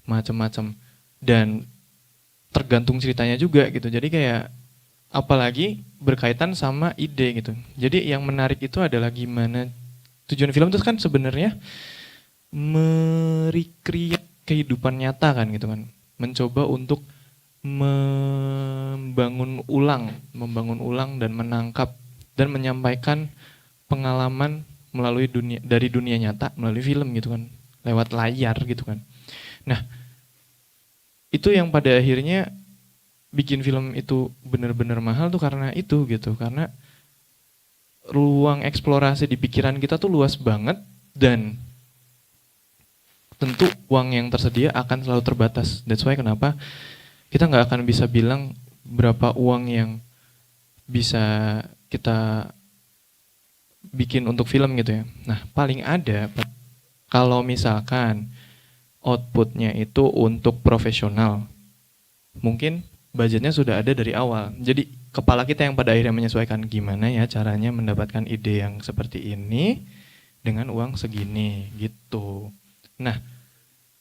Macam-macam. Dan tergantung ceritanya juga gitu. Jadi kayak apalagi berkaitan sama ide gitu. Jadi yang menarik itu adalah gimana tujuan film itu kan sebenarnya merecreate kehidupan nyata kan gitu kan. Mencoba untuk membangun ulang dan menangkap dan menyampaikan pengalaman melalui dari dunia nyata melalui film gitu kan, lewat layar gitu kan. Nah, itu yang pada akhirnya bikin film itu benar-benar mahal tuh karena itu gitu, karena ruang eksplorasi di pikiran kita tuh luas banget dan tentu uang yang tersedia akan selalu terbatas. That's why kenapa kita nggak akan bisa bilang berapa uang yang bisa kita bikin untuk film gitu ya. Nah, paling ada kalau misalkan outputnya itu untuk profesional, mungkin budgetnya sudah ada dari awal. Jadi kepala kita yang pada akhirnya menyesuaikan gimana ya caranya mendapatkan ide yang seperti ini dengan uang segini gitu. Nah,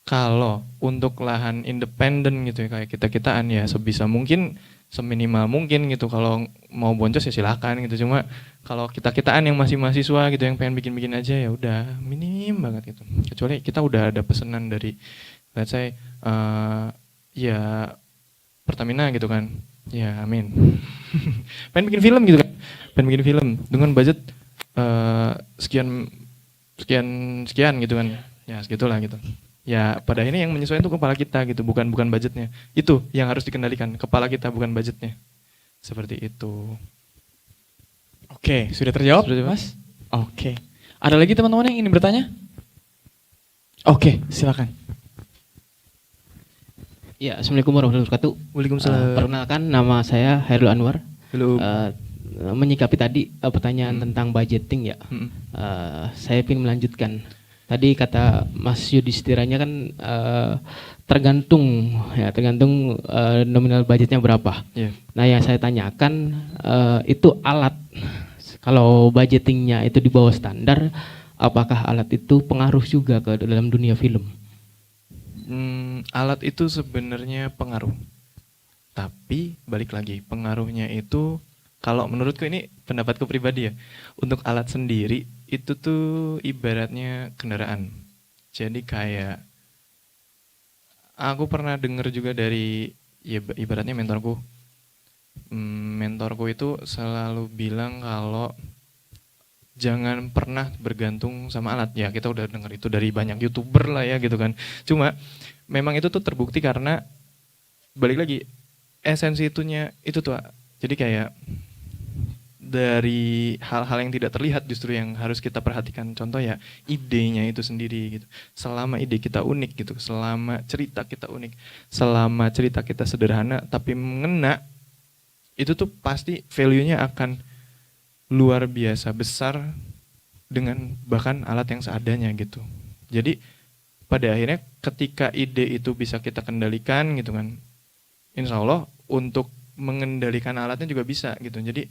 kalau untuk lahan independen gitu ya kayak kita-kitaan ya sebisa mungkin, seminimal mungkin gitu. Kalau mau boncos ya silakan gitu. Cuma kalau kita-kitaan yang masih mahasiswa gitu yang pengen bikin-bikin aja ya udah minim banget gitu. Kecuali kita udah ada pesanan dari let's say ya Pertamina gitu kan. Ya amin. Pengen bikin film gitu kan. Pengen bikin film dengan budget sekian gitu kan. Ya segitulah gitu. Ya pada akhirnya yang menyesuaikan itu kepala kita gitu, bukan budgetnya. Itu yang harus dikendalikan, kepala kita bukan budgetnya. Seperti itu. Oke, sudah terjawab, Sudah, Mas? Oke. Ada lagi teman-teman yang ingin bertanya? Oke, silakan. Ya, Assalamualaikum warahmatullahi wabarakatuh. Waalaikumsalam. Perkenalkan, nama saya Hairul Anwar. Halo. Menyikapi tadi pertanyaan tentang budgeting ya, saya ingin melanjutkan. Tadi kata Mas Yudhistiranya kan tergantung nominal budgetnya berapa. Yeah. Nah, yang saya tanyakan itu alat. Kalau budgetingnya itu di bawah standar, apakah alat itu pengaruh juga ke dalam dunia film? Alat itu sebenarnya pengaruh. Tapi balik lagi, pengaruhnya itu kalau menurutku ini pendapatku pribadi ya. Untuk alat sendiri itu tuh ibaratnya kendaraan. Jadi kayak aku pernah dengar juga dari ya ibaratnya mentorku. Mentorku itu selalu bilang kalau jangan pernah bergantung sama alat. Ya kita udah dengar itu dari banyak YouTuber lah ya gitu kan. Cuma memang itu tuh terbukti karena balik lagi esensi itunya itu tuh. Jadi kayak dari hal-hal yang tidak terlihat justru yang harus kita perhatikan. Contoh ya idenya itu sendiri gitu. Selama ide kita unik gitu, selama cerita kita unik, selama cerita kita sederhana tapi mengena, itu tuh pasti value-nya akan luar biasa besar dengan bahkan alat yang seadanya gitu. Jadi pada akhirnya ketika ide itu bisa kita kendalikan gitu kan, insya Allah untuk mengendalikan alatnya juga bisa gitu. Jadi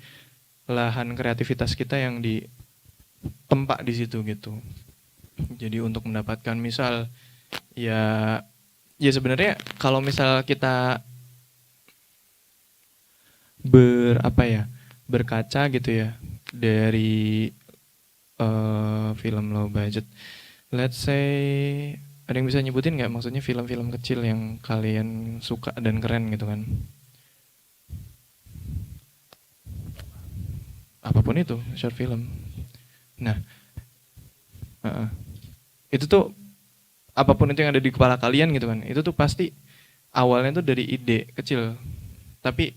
lahan kreativitas kita yang ditempa di situ gitu. Jadi untuk mendapatkan misal ya sebenarnya kalau misal kita berkaca gitu ya dari film low budget, let's say ada yang bisa nyebutin nggak maksudnya film-film kecil yang kalian suka dan keren gitu kan? apapun itu short film. Nah, itu tuh apapun itu yang ada di kepala kalian gitu kan, itu tuh pasti awalnya tuh dari ide kecil, tapi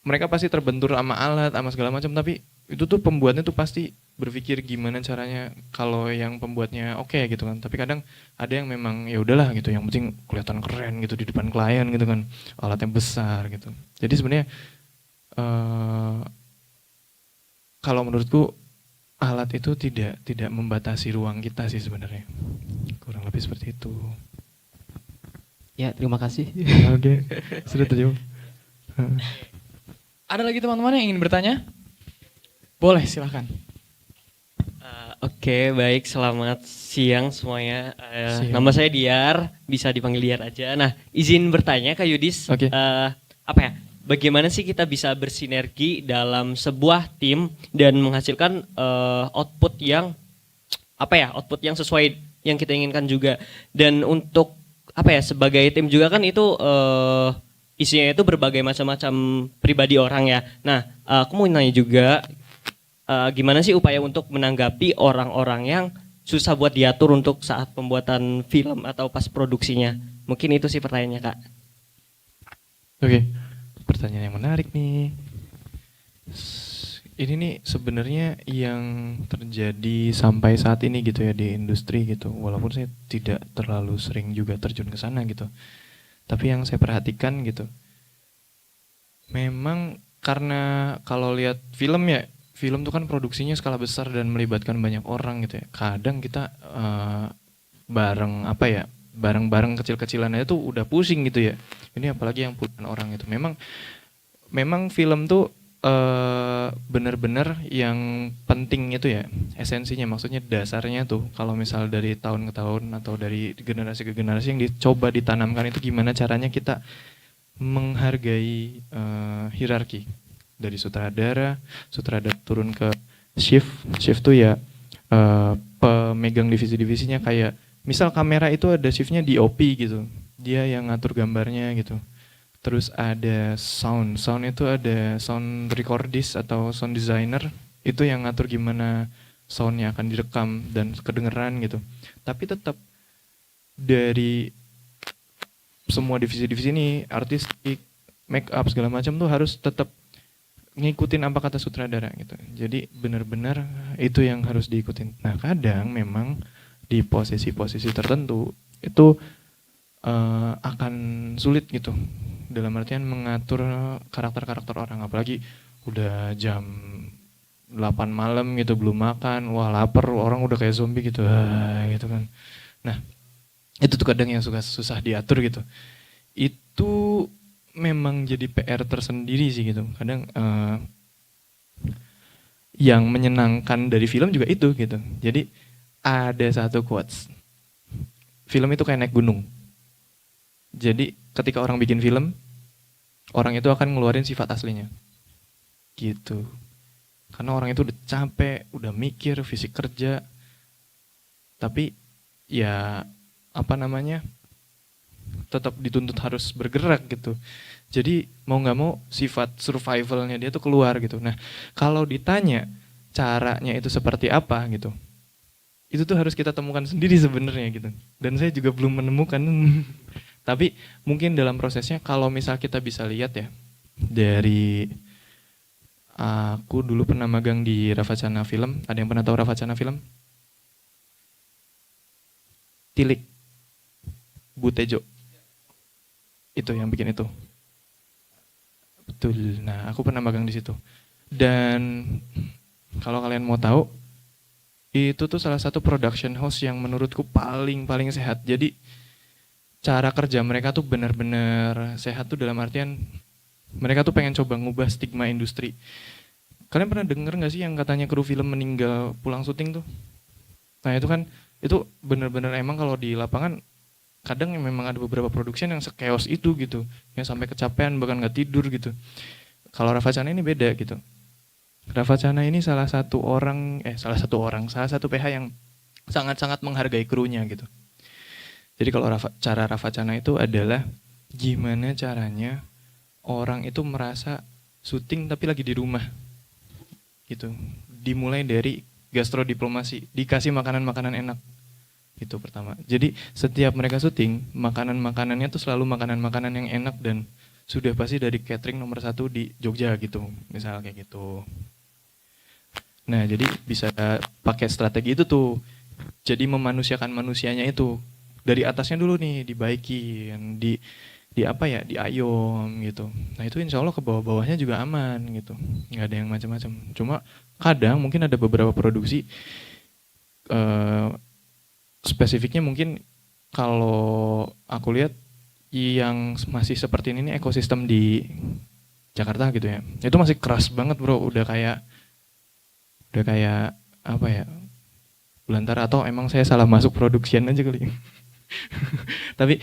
mereka pasti terbentur sama alat, sama segala macam, tapi itu tuh pembuatnya tuh pasti berpikir gimana caranya kalau yang pembuatnya oke gitu kan. Tapi kadang ada yang memang ya udahlah gitu, yang penting kelihatan keren gitu di depan klien gitu kan, alatnya besar gitu. Jadi sebenarnya kalau menurutku alat itu tidak membatasi ruang kita sih sebenarnya, kurang lebih seperti itu. Ya, terima kasih. Oke, sudah terjawab. Ada lagi teman-teman yang ingin bertanya? Boleh, silahkan. Oke, baik. Selamat siang semuanya. Siang. Nama saya Diar, bisa dipanggil Diar aja. Nah, izin bertanya Kak Yudis, Oke. apa ya? Bagaimana sih kita bisa bersinergi dalam sebuah tim dan menghasilkan output yang apa ya? Output yang sesuai yang kita inginkan juga. Dan untuk apa ya? Sebagai tim juga kan itu isinya itu berbagai macam-macam pribadi orang ya. Nah, aku mau nanya juga. Gimana sih upaya untuk menanggapi orang-orang yang susah buat diatur untuk saat pembuatan film atau pas produksinya? Mungkin itu sih pertanyaannya Kak. Oke, pertanyaan yang menarik nih. Ini nih sebenarnya yang terjadi sampai saat ini gitu ya di industri gitu. Walaupun saya tidak terlalu sering juga terjun ke sana gitu. Tapi yang saya perhatikan gitu, memang karena kalau lihat film ya, film tuh kan produksinya skala besar dan melibatkan banyak orang gitu ya. Kadang kita bareng kecil-kecilan aja tuh udah pusing gitu ya. Ini apalagi yang puluhan orang itu. Memang film tuh benar-benar yang penting itu ya, esensinya, maksudnya dasarnya tuh kalau misal dari tahun ke tahun atau dari generasi ke generasi yang dicoba ditanamkan itu gimana caranya kita menghargai hierarki dari sutradara turun ke shift tuh ya pemegang divisi-divisinya, kayak misal kamera itu ada shiftnya DOP gitu, dia yang ngatur gambarnya gitu. Terus ada sound itu ada sound recordist atau sound designer, itu yang ngatur gimana soundnya akan direkam dan kedengeran gitu. Tapi tetap dari semua divisi-divisi ini, artistik, make up segala macam tuh harus tetap ngikutin apa kata sutradara gitu. Jadi benar-benar itu yang harus diikutin. Nah kadang memang di posisi-posisi tertentu itu akan sulit gitu, dalam artian mengatur karakter-karakter orang, apalagi udah jam 8 malam gitu belum makan, wah lapar, orang udah kayak zombie gitu, gitu kan. Nah itu tuh kadang yang susah diatur gitu. Itu memang jadi PR tersendiri sih gitu. Kadang yang menyenangkan dari film juga itu gitu. Jadi ada satu quotes, film itu kayak naik gunung. Jadi ketika orang bikin film, orang itu akan ngeluarin sifat aslinya gitu. Karena orang itu udah capek, udah mikir, fisik kerja, tapi ya apa namanya, tetap dituntut harus bergerak gitu. Jadi mau nggak mau sifat survivalnya dia tuh keluar gitu. Nah kalau ditanya caranya itu seperti apa gitu, itu tuh harus kita temukan sendiri sebenarnya gitu. Dan saya juga belum menemukan. Tapi mungkin dalam prosesnya kalau misal kita bisa lihat ya, dari aku dulu pernah magang di Ravacana Film. Ada yang pernah tahu Ravacana Film? Tilik, Bu Tejo, itu yang bikin itu. Betul. Nah, aku pernah magang di situ. Dan kalau kalian mau tahu, itu tuh salah satu production house yang menurutku paling sehat. Jadi cara kerja mereka tuh benar-benar sehat tuh dalam artian mereka tuh pengen coba ngubah stigma industri. Kalian pernah denger nggak sih yang katanya kru film meninggal pulang syuting tuh? Nah itu kan, itu benar-benar emang kalau di lapangan kadang memang ada beberapa production yang sekeos itu gitu, yang sampai kecapean bahkan nggak tidur gitu. Kalau Ravacana ini beda gitu. Ravacana ini salah satu PH yang sangat-sangat menghargai krunya gitu. Jadi kalau cara Ravacana itu adalah gimana caranya orang itu merasa syuting tapi lagi di rumah gitu. Dimulai dari gastrodiplomasi, dikasih makanan-makanan enak. Itu pertama. Jadi setiap mereka syuting, makanan-makanannya tuh selalu makanan-makanan yang enak dan sudah pasti dari catering nomor 1 di Jogja gitu, misal kayak gitu. Nah, jadi bisa pakai strategi itu tuh. Jadi memanusiakan manusianya itu. Dari atasnya dulu nih dibaikin, di apa ya, di ayom gitu. Nah, itu insya Allah ke bawah-bawahnya juga aman gitu. Nggak ada yang macam-macam. Cuma kadang mungkin ada beberapa produksi spesifiknya mungkin kalau aku lihat yang masih seperti ini nih, ekosistem di Jakarta gitu ya. Itu masih keras banget, Bro. Udah kayak apa ya? Belantara, atau emang saya salah masuk produksian aja kali. tapi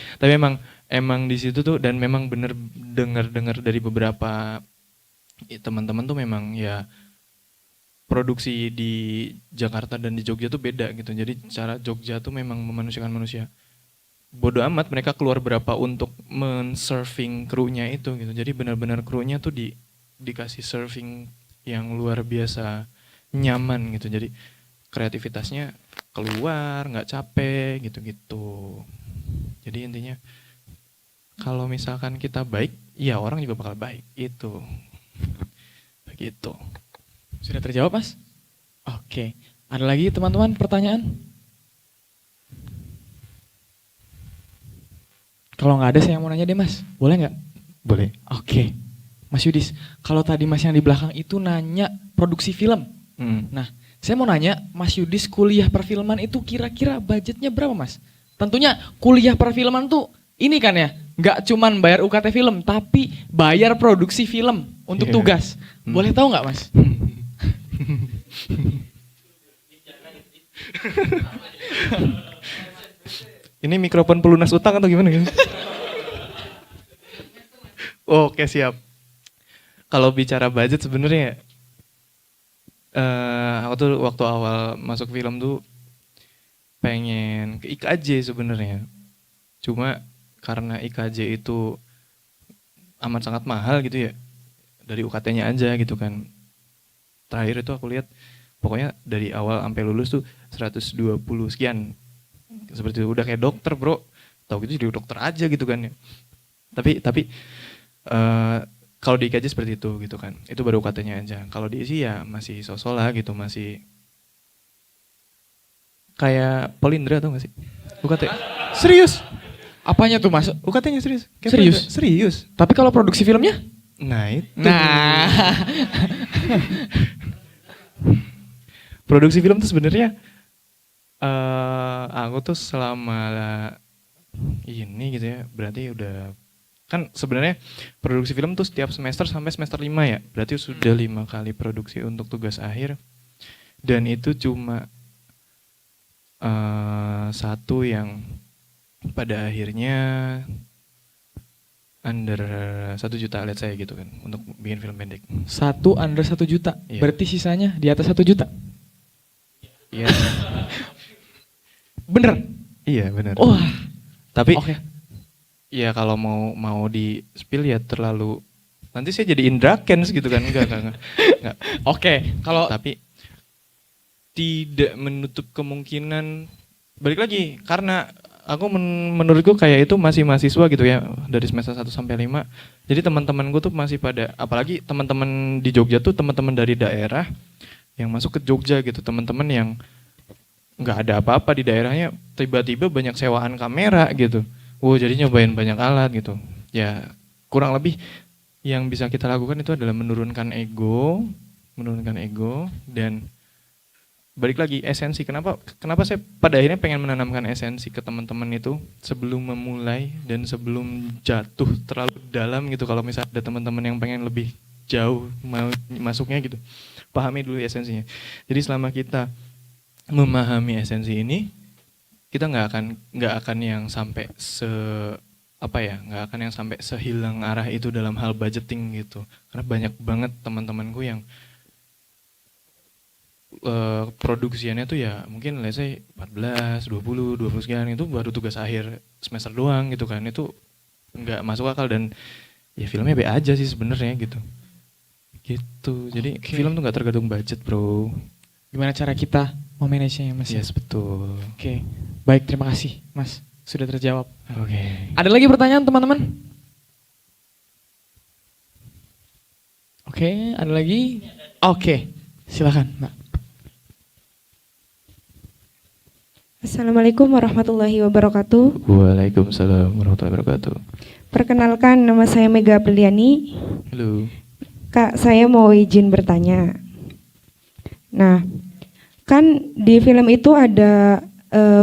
emang di situ tuh, dan memang bener dengar dari beberapa teman-teman tuh memang ya produksi di Jakarta dan di Jogja tuh beda gitu. Jadi cara Jogja tuh memang memanusiakan manusia. Bodoh amat mereka keluar berapa untuk men-serving krunya itu gitu. Jadi benar-benar krunya tuh dikasih serving yang luar biasa nyaman gitu. Jadi kreativitasnya keluar, nggak capek gitu-gitu. Jadi intinya kalau misalkan kita baik, ya orang juga bakal baik. Itu begitu. Sudah terjawab, Mas? Oke. Ada lagi teman-teman pertanyaan? Kalau nggak ada, saya mau nanya deh, Mas. Boleh nggak? Boleh. Oke. Mas Yudis, kalau tadi Mas yang di belakang itu nanya produksi film. Nah, saya mau nanya, Mas Yudis kuliah perfilman itu kira-kira budgetnya berapa, Mas? Tentunya kuliah perfilman tuh ini kan ya, nggak cuman bayar UKT film, tapi bayar produksi film untuk tugas. Boleh tahu nggak, Mas? Ini mikrofon pelunas utang atau gimana? Oke, siap. Kalau bicara budget sebenarnya aku tuh waktu awal masuk film tuh pengen ke IKJ sebenarnya. Cuma karena IKJ itu amat sangat mahal gitu ya, dari UKT-nya aja gitu kan. Terakhir itu aku lihat pokoknya dari awal sampai lulus tuh 120 sekian. Seperti itu, udah kayak dokter, Bro. Tahu gitu jadi dokter aja gitu kan ya. Tapi kalau di IKJ seperti itu gitu kan. Itu baru UKT-nya aja. Kalau di ISI ya masih sosok lah gitu, masih kayak Polindra atau nggak sih? UKT. Serius? Apanya tuh, Mas? UKT-nya serius? Kayak Serius? Polindra. Serius. Tapi kalau produksi filmnya? Nah itu. Nah, Produksi film tuh sebenarnya aku tuh selama ini gitu ya, berarti udah kan sebenarnya produksi film tuh setiap semester sampai semester 5 ya. Berarti sudah 5 kali produksi untuk tugas akhir. Dan itu cuma satu yang pada akhirnya under 1 juta, let's say gitu kan, untuk bikin film pendek. 1 under 1 juta. Iya. Berarti sisanya di atas 1 juta. Iya. Bener? Iya benar. Wah. Tapi Oke. ya kalau mau di spill ya terlalu, nanti saya jadi Indra Kents gitu kan. Enggak. Oke, kalau Tapi tidak menutup kemungkinan, balik lagi karena aku menurutku kayak itu masih mahasiswa gitu ya, dari semester 1 sampai 5. Jadi teman-temanku tuh masih pada, apalagi teman-teman di Jogja tuh teman-teman dari daerah yang masuk ke Jogja gitu, teman-teman yang nggak ada apa-apa di daerahnya, tiba-tiba banyak sewaan kamera gitu. Jadi nyobain banyak alat gitu. Ya kurang lebih yang bisa kita lakukan itu adalah menurunkan ego dan balik lagi esensi. Kenapa saya pada akhirnya pengen menanamkan esensi ke teman-teman itu sebelum memulai dan sebelum jatuh terlalu dalam gitu. Kalau misalnya ada teman-teman yang pengen lebih jauh mau masuknya gitu, pahami dulu esensinya. Jadi selama kita memahami esensi ini, kita nggak akan yang sampai nggak akan yang sampai sehilang arah itu dalam hal budgeting gitu. Karena banyak banget teman-temanku yang produksiannya tuh ya mungkin let's say 14, 20 sekian, itu baru tugas akhir semester doang gitu kan. Itu nggak masuk akal dan ya filmnya be aja sih sebenarnya gitu. Gitu. Jadi Oke. film tuh nggak tergantung budget, bro. Gimana cara kita memanagenya Mas? Yes, betul. Oke. Baik, terima kasih Mas. Sudah terjawab. Oke. Ada lagi pertanyaan teman-teman? Oke, ada lagi? Oke, silakan Mbak. Assalamualaikum warahmatullahi wabarakatuh. Waalaikumsalam warahmatullahi wabarakatuh. Perkenalkan, nama saya Mega Apriliani. Halo. Kak, saya mau izin bertanya. Nah, kan di film itu ada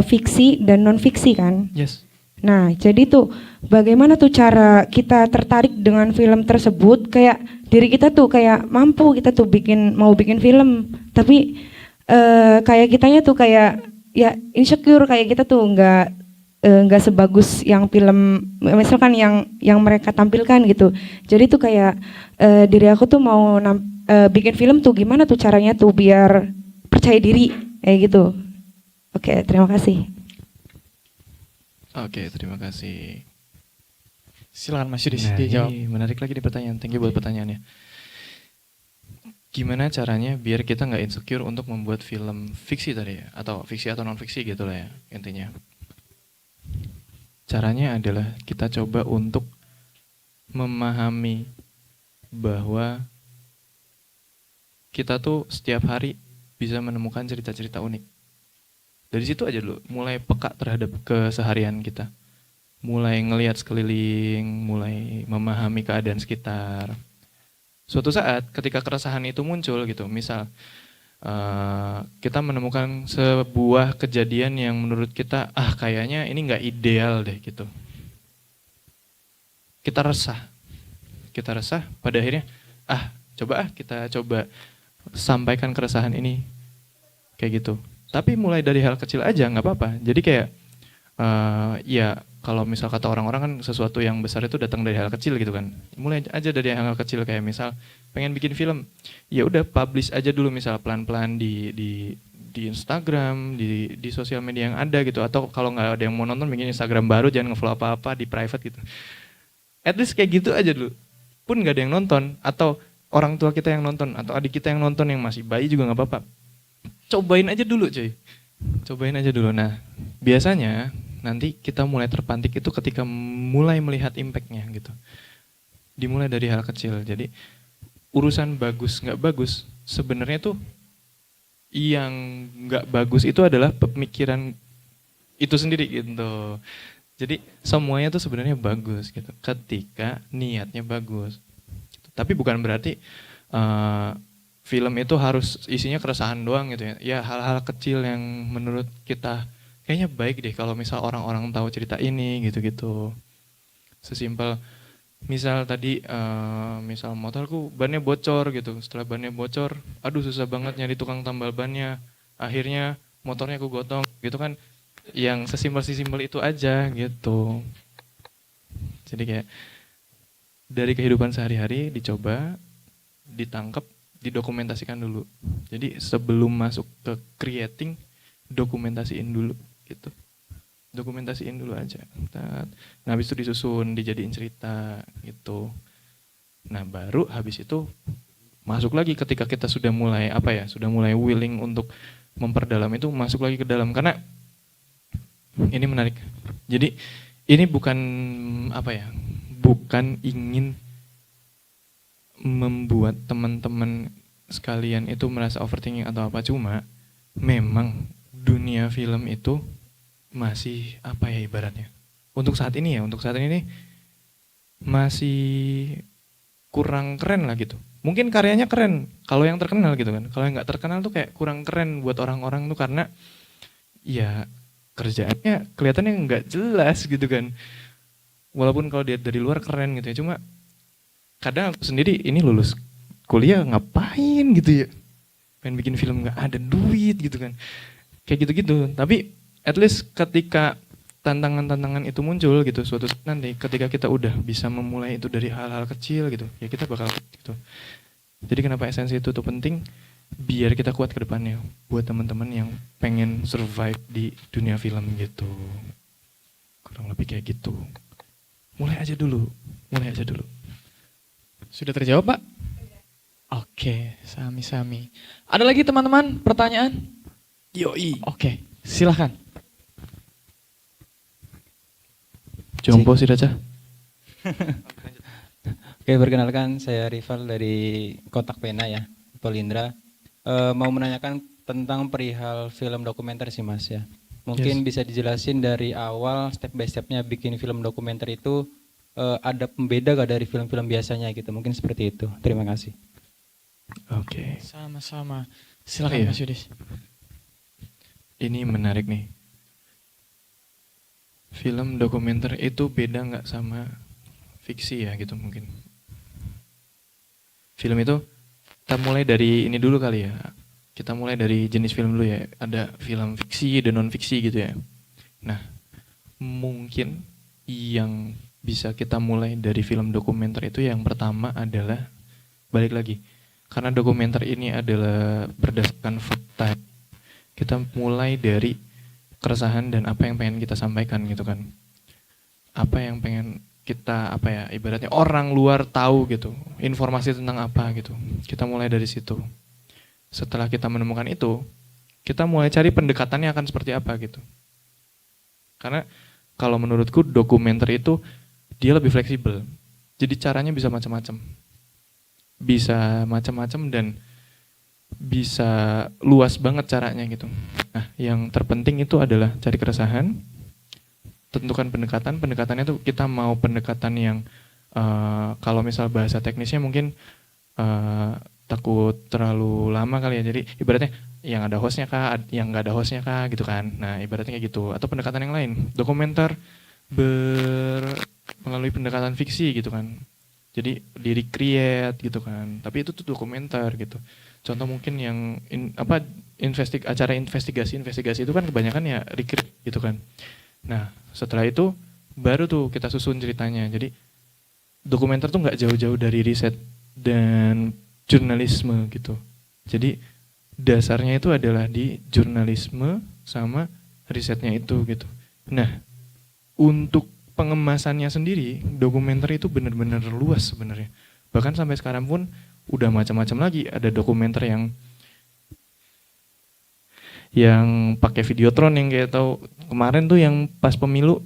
fiksi dan non fiksi kan? Yes. Nah, jadi tuh bagaimana tuh cara kita tertarik dengan film tersebut? Kayak diri kita tuh kayak mampu kita tuh mau bikin film, tapi kayak kitanya tuh kayak ya insecure, kayak kita tuh nggak sebagus yang film misalkan yang mereka tampilkan gitu. Jadi tuh kayak diri aku tuh mau bikin film tuh gimana tuh caranya tuh biar percaya diri kayak gitu. Oke, terima kasih. Oke, terima kasih. Silakan Mas Yudis Nah, dijawab. ini menarik lagi nih pertanyaan. Thank you buat pertanyaannya. Gimana caranya biar kita nggak insecure untuk membuat film fiksi tadi ya, atau fiksi atau non fiksi gitu lah ya intinya. Caranya adalah kita coba untuk memahami bahwa kita tuh setiap hari bisa menemukan cerita-cerita unik. Dari situ aja dulu, mulai peka terhadap keseharian kita. Mulai ngelihat sekeliling, mulai memahami keadaan sekitar. Suatu saat ketika keresahan itu muncul gitu, misal kita menemukan sebuah kejadian yang menurut kita, kayaknya ini nggak ideal deh gitu. Kita resah, pada akhirnya, kita coba sampaikan keresahan ini, kayak gitu. Tapi mulai dari hal kecil aja nggak apa-apa. Jadi kayak ya kalau misal kata orang-orang kan sesuatu yang besar itu datang dari hal kecil gitu kan. Mulai aja dari hal kecil kayak misal pengen bikin film, ya udah publish aja dulu misal pelan-pelan di Instagram, di sosial media yang ada gitu. Atau kalau nggak ada yang mau nonton bikin Instagram baru, jangan nge-follow apa-apa di private gitu. At least kayak gitu aja dulu. Pun nggak ada yang nonton, atau orang tua kita yang nonton, atau adik kita yang nonton yang masih bayi juga nggak apa-apa. Cobain aja dulu cuy. Cobain aja dulu. Nah, biasanya nanti kita mulai terpantik itu ketika mulai melihat impact-nya gitu. Dimulai dari hal kecil. Jadi urusan bagus nggak bagus sebenarnya tuh yang nggak bagus itu adalah pemikiran itu sendiri gitu. Jadi semuanya tuh sebenarnya bagus gitu ketika niatnya bagus. Tapi bukan berarti film itu harus isinya keresahan doang gitu ya. Ya hal-hal kecil yang menurut kita kayaknya baik deh kalau misal orang-orang tahu cerita ini gitu-gitu. Sesimpel misal tadi misal motorku bannya bocor gitu. Setelah bannya bocor, aduh susah banget nyari tukang tambal bannya. Akhirnya motornya aku gotong gitu kan. Yang sesimpel itu aja gitu. Jadi kayak dari kehidupan sehari-hari dicoba, ditangkap, didokumentasikan dulu. Jadi sebelum masuk ke creating, dokumentasiin dulu gitu. Dokumentasiin dulu aja. Nah habis itu disusun, dijadiin cerita gitu. Nah baru habis itu masuk lagi ketika kita sudah mulai sudah mulai willing untuk memperdalam itu, masuk lagi ke dalam. Karena ini menarik. Jadi ini bukan bukan ingin membuat teman-teman sekalian itu merasa overthinking atau apa, cuma memang dunia film itu masih ibaratnya untuk saat ini masih kurang keren lah gitu. Mungkin karyanya keren kalau yang terkenal gitu kan, kalau yang nggak terkenal tuh kayak kurang keren buat orang-orang tuh karena ya kerjaannya kelihatannya nggak jelas gitu kan. Walaupun kalau dia dari luar keren gitu ya, cuma kadang aku sendiri ini lulus kuliah ngapain gitu ya, pengen bikin film nggak ada duit gitu kan, kayak gitu-gitu. Tapi at least ketika tantangan-tantangan itu muncul gitu, suatu saat nanti ketika kita udah bisa memulai itu dari hal-hal kecil gitu, ya kita bakal gitu. Jadi kenapa esensi itu tuh penting? Biar kita kuat ke depannya buat teman-teman yang pengen survive di dunia film gitu. Kurang lebih kayak gitu. Mulai aja dulu. Sudah terjawab Pak? Oke, sami-sami. Ada lagi teman-teman pertanyaan? Yoi. Oke, silahkan. Jompo sih Daca. Oke, perkenalkan saya Rival dari Kotak Pena ya, Polindra. Mau menanyakan tentang perihal film dokumenter sih Mas ya. Mungkin bisa dijelasin dari awal step by stepnya bikin film dokumenter itu ada pembeda gak dari film-film biasanya gitu. Mungkin seperti itu. Terima kasih. Oke. Sama-sama. Silakan Iya. Mas Yudis. Ini menarik nih. Film dokumenter itu beda nggak sama fiksi ya gitu mungkin. Film itu kita mulai dari ini dulu kali ya. Kita mulai dari jenis film dulu ya. Ada film fiksi dan non fiksi gitu ya. Nah, mungkin yang bisa kita mulai dari film dokumenter itu yang pertama adalah balik lagi. Karena dokumenter ini adalah berdasarkan fakta. Kita mulai dari keresahan dan apa yang pengen kita sampaikan gitu kan. Apa yang pengen kita ibaratnya orang luar tahu gitu, informasi tentang apa gitu. Kita mulai dari situ. Setelah kita menemukan itu, kita mulai cari pendekatannya akan seperti apa gitu. Karena kalau menurutku dokumenter itu dia lebih fleksibel. Jadi caranya bisa macam-macam. Bisa macam-macam dan bisa luas banget caranya gitu. Nah, yang terpenting itu adalah cari keresahan, tentukan pendekatan. Pendekatannya tuh kita mau pendekatan yang kalau misal bahasa teknisnya mungkin takut terlalu lama kali ya. Jadi ibaratnya yang ada hostnya kah, yang nggak ada hostnya kah gitu kan. Nah, ibaratnya kayak gitu. Atau pendekatan yang lain. Dokumenter melalui pendekatan fiksi gitu kan. Jadi di-recreate gitu kan. Tapi itu tuh dokumenter gitu. Contoh mungkin yang acara investigasi itu kan kebanyakan ya recreate gitu kan. Nah, setelah itu baru tuh kita susun ceritanya. Jadi dokumenter tuh nggak jauh-jauh dari riset dan jurnalisme gitu. Jadi dasarnya itu adalah di jurnalisme sama risetnya itu gitu. Nah, untuk pengemasannya sendiri, dokumenter itu benar-benar luas sebenarnya. Bahkan sampai sekarang pun udah macam-macam lagi. Ada dokumenter yang pakai videotron yang kayak tahu kemarin tuh yang pas pemilu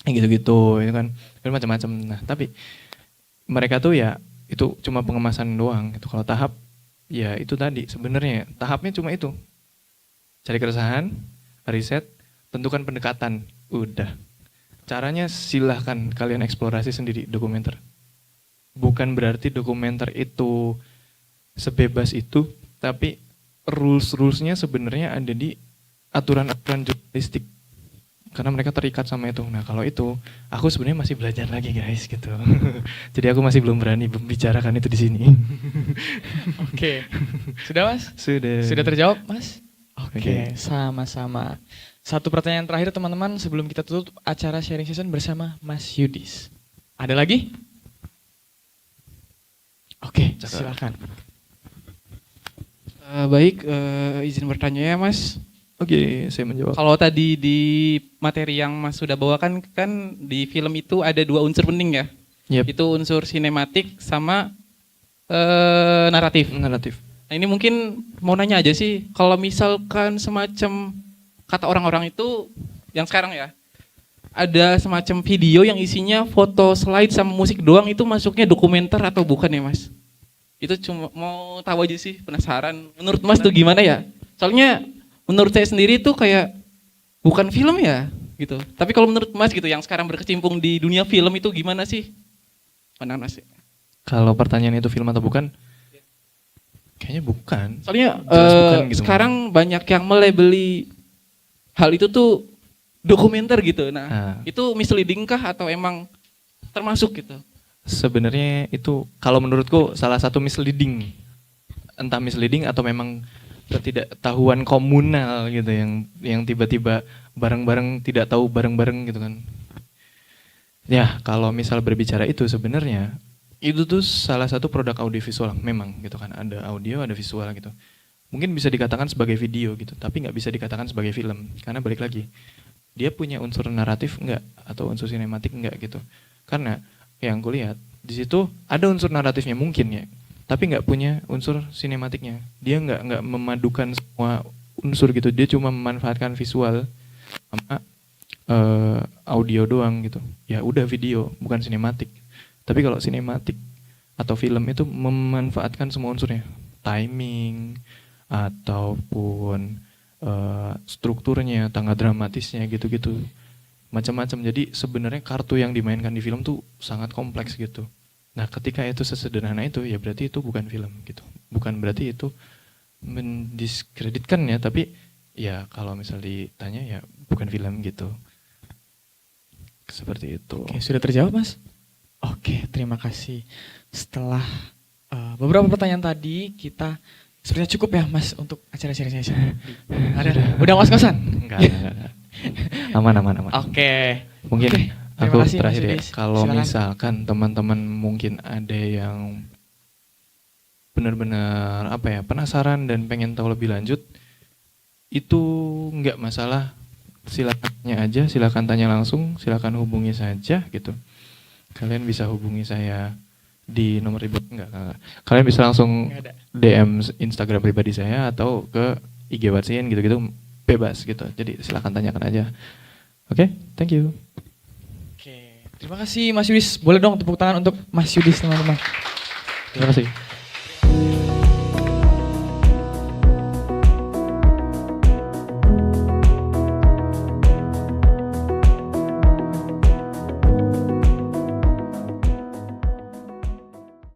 gitu-gitu itu kan macam-macam. Nah, tapi mereka tuh ya itu cuma pengemasan doang gitu. Kalau tahap ya itu tadi sebenarnya tahapnya cuma itu. Cari keresahan, riset, tentukan pendekatan. Udah. Caranya silahkan kalian eksplorasi sendiri dokumenter. Bukan berarti dokumenter itu sebebas itu, tapi rules-rulesnya sebenarnya ada di aturan-aturan jurnalistik. Karena mereka terikat sama itu. Nah, kalau itu aku sebenarnya masih belajar lagi guys gitu. Jadi aku masih belum berani membicarakan itu di sini. Oke. Sudah Mas? Sudah. Sudah terjawab Mas? Oke. Sama-sama. Satu pertanyaan terakhir teman-teman sebelum kita tutup acara sharing session bersama Mas Yudis. Ada lagi? Oke, silakan. Baik, izin bertanya ya Mas. Oke, saya menjawab. Kalau tadi di materi yang Mas sudah bawakan kan di film itu ada 2 unsur penting ya. Yep. Itu unsur sinematik sama naratif. Naratif. Nah, ini mungkin mau nanya aja sih, kalau misalkan semacam kata orang-orang itu yang sekarang ya, ada semacam video yang isinya foto slide sama musik doang, itu masuknya dokumenter atau bukan ya Mas? Itu cuma mau tahu aja sih, penasaran. Menurut Mas tuh gimana ya? Soalnya menurut saya sendiri tuh kayak bukan film ya gitu. Tapi kalau menurut Mas gitu yang sekarang berkecimpung di dunia film itu gimana sih? Pandangan Mas. Kalau pertanyaan itu film atau bukan? Kayaknya bukan. Soalnya Jelas bukan gitu, sekarang banyak yang melabeli hal itu tuh dokumenter gitu. Nah, itu misleading kah atau emang termasuk gitu? Sebenarnya itu kalau menurutku salah satu misleading. Entah misleading atau memang ketidaktahuan komunal gitu yang tiba-tiba bareng-bareng tidak tahu bareng-bareng gitu kan. Ya, kalau misal berbicara itu sebenarnya itu tuh salah satu produk audiovisual memang gitu kan. Ada audio, ada visual gitu. Mungkin bisa dikatakan sebagai video gitu, tapi nggak bisa dikatakan sebagai film. Karena balik lagi, dia punya unsur naratif nggak atau unsur sinematik nggak gitu. Karena yang kulihat di situ ada unsur naratifnya mungkin ya. tapi nggak punya unsur sinematiknya. Dia nggak memadukan semua unsur gitu. Dia cuma memanfaatkan visual sama audio doang gitu. Ya udah video, bukan sinematik. Tapi kalau sinematik atau film itu memanfaatkan semua unsurnya, timing ataupun strukturnya, tangga dramatisnya gitu-gitu, macam-macam. Jadi sebenarnya kartu yang dimainkan di film tuh sangat kompleks gitu. Nah, ketika itu sesederhana itu, ya berarti itu bukan film gitu. Bukan berarti itu mendiskreditkan ya, tapi ya kalau misal ditanya ya bukan film gitu. Seperti itu. Oke, sudah terjawab Mas? Oke, terima kasih. Setelah beberapa pertanyaan tadi, kita sepertinya cukup ya Mas untuk acara sharing session. Ada? Udah ngos-ngosan? Enggak. Aman. Oke. Mungkin Oke, terima aku kasih, Mas terakhir ya, Yudis. kalau Silakan. misalkan teman-teman mungkin ada yang benar-benar penasaran dan pengen tahu lebih lanjut, itu nggak masalah, silakan tanya aja, silakan tanya langsung, silakan hubungi saja gitu. Kalian bisa hubungi saya di nomor enggak. Kalian bisa langsung Nggak ada. DM Instagram pribadi saya atau ke IG Watsin gitu-gitu, bebas gitu. Jadi silakan tanyakan aja. Oke, thank you. Oke, terima kasih Mas Yudis. Boleh dong tepuk tangan untuk Mas Yudis teman-teman. Terima kasih.